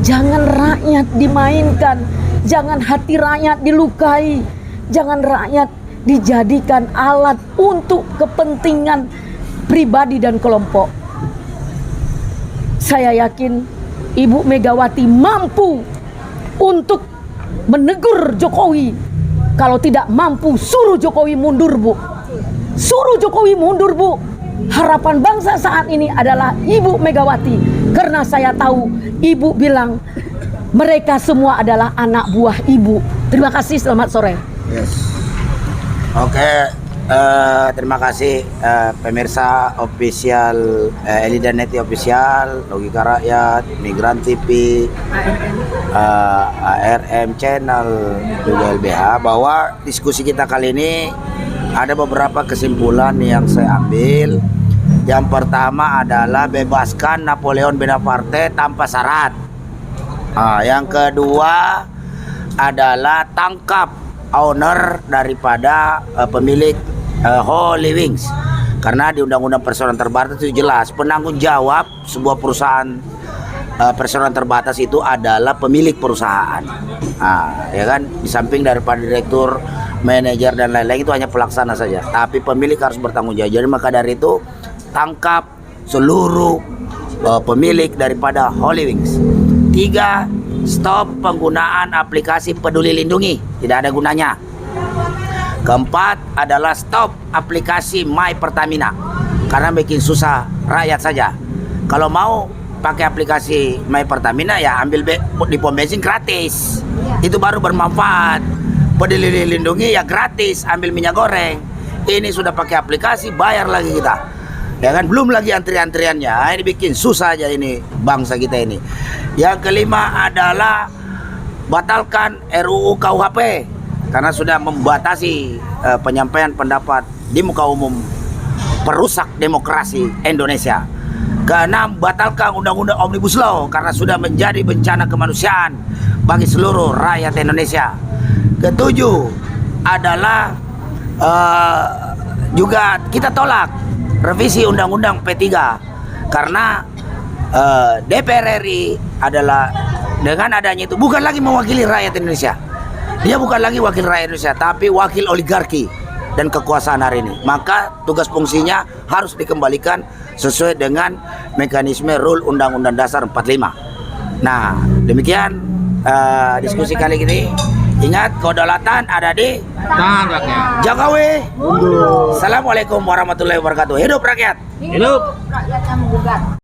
Jangan rakyat dimainkan, jangan hati rakyat dilukai, jangan rakyat dijadikan alat untuk kepentingan pribadi dan kelompok. Saya yakin Ibu Megawati mampu untuk menegur Jokowi. Kalau tidak mampu, suruh Jokowi mundur Bu. Suruh Jokowi mundur Bu. Harapan bangsa saat ini adalah Ibu Megawati. Karena saya tahu Ibu bilang mereka semua adalah anak buah Ibu. Terima kasih, selamat sore. Yes. Oke, terima kasih pemirsa official Elida Neti Official, Logika Rakyat, Migran TV, ARM Channel, juga LBH, bahwa diskusi kita kali ini ada beberapa kesimpulan yang saya ambil. Yang pertama adalah bebaskan Napoleon Bonaparte tanpa syarat. Yang kedua adalah tangkap owner daripada pemilik Holy Wings, karena di Undang-Undang Perseroan Terbatas itu jelas penanggung jawab sebuah perusahaan perseroan terbatas itu adalah pemilik perusahaan. Ya kan, di samping daripada direktur, manajer dan lain-lain itu hanya pelaksana saja, tapi pemilik harus bertanggung jawab. Jadi maka dari itu tangkap seluruh pemilik daripada Holy Wings. 3, stop penggunaan aplikasi Peduli Lindungi, tidak ada gunanya. Keempat adalah stop aplikasi My Pertamina, karena bikin susah rakyat saja. Kalau mau pakai aplikasi My Pertamina ya ambil di pom bensin gratis, itu baru bermanfaat. Peduli Lindungi ya gratis, ambil minyak goreng. Ini sudah pakai aplikasi, bayar lagi kita. Ya kan, belum lagi antrian-antriannya. Ini bikin susah aja ini bangsa kita ini. Yang kelima adalah batalkan RUU KUHP, karena sudah membatasi penyampaian pendapat di muka umum perusak demokrasi Indonesia. Keenam, batalkan Undang-Undang Omnibus Law karena sudah menjadi bencana kemanusiaan bagi seluruh rakyat Indonesia. Ketujuh adalah juga kita tolak revisi Undang-Undang P3 karena DPR RI adalah dengan adanya itu bukan lagi mewakili rakyat Indonesia. Dia bukan lagi wakil rakyat Indonesia, tapi wakil oligarki dan kekuasaan hari ini. Maka tugas fungsinya harus dikembalikan sesuai dengan mekanisme rule Undang-Undang Dasar 45. Nah, demikian diskusi kali ini. Ingat, kedaulatan ada di Tangan rakyat. Jokowi. Assalamualaikum warahmatullahi wabarakatuh. Hidup rakyat. Hidup. Rakyat yang menggugat.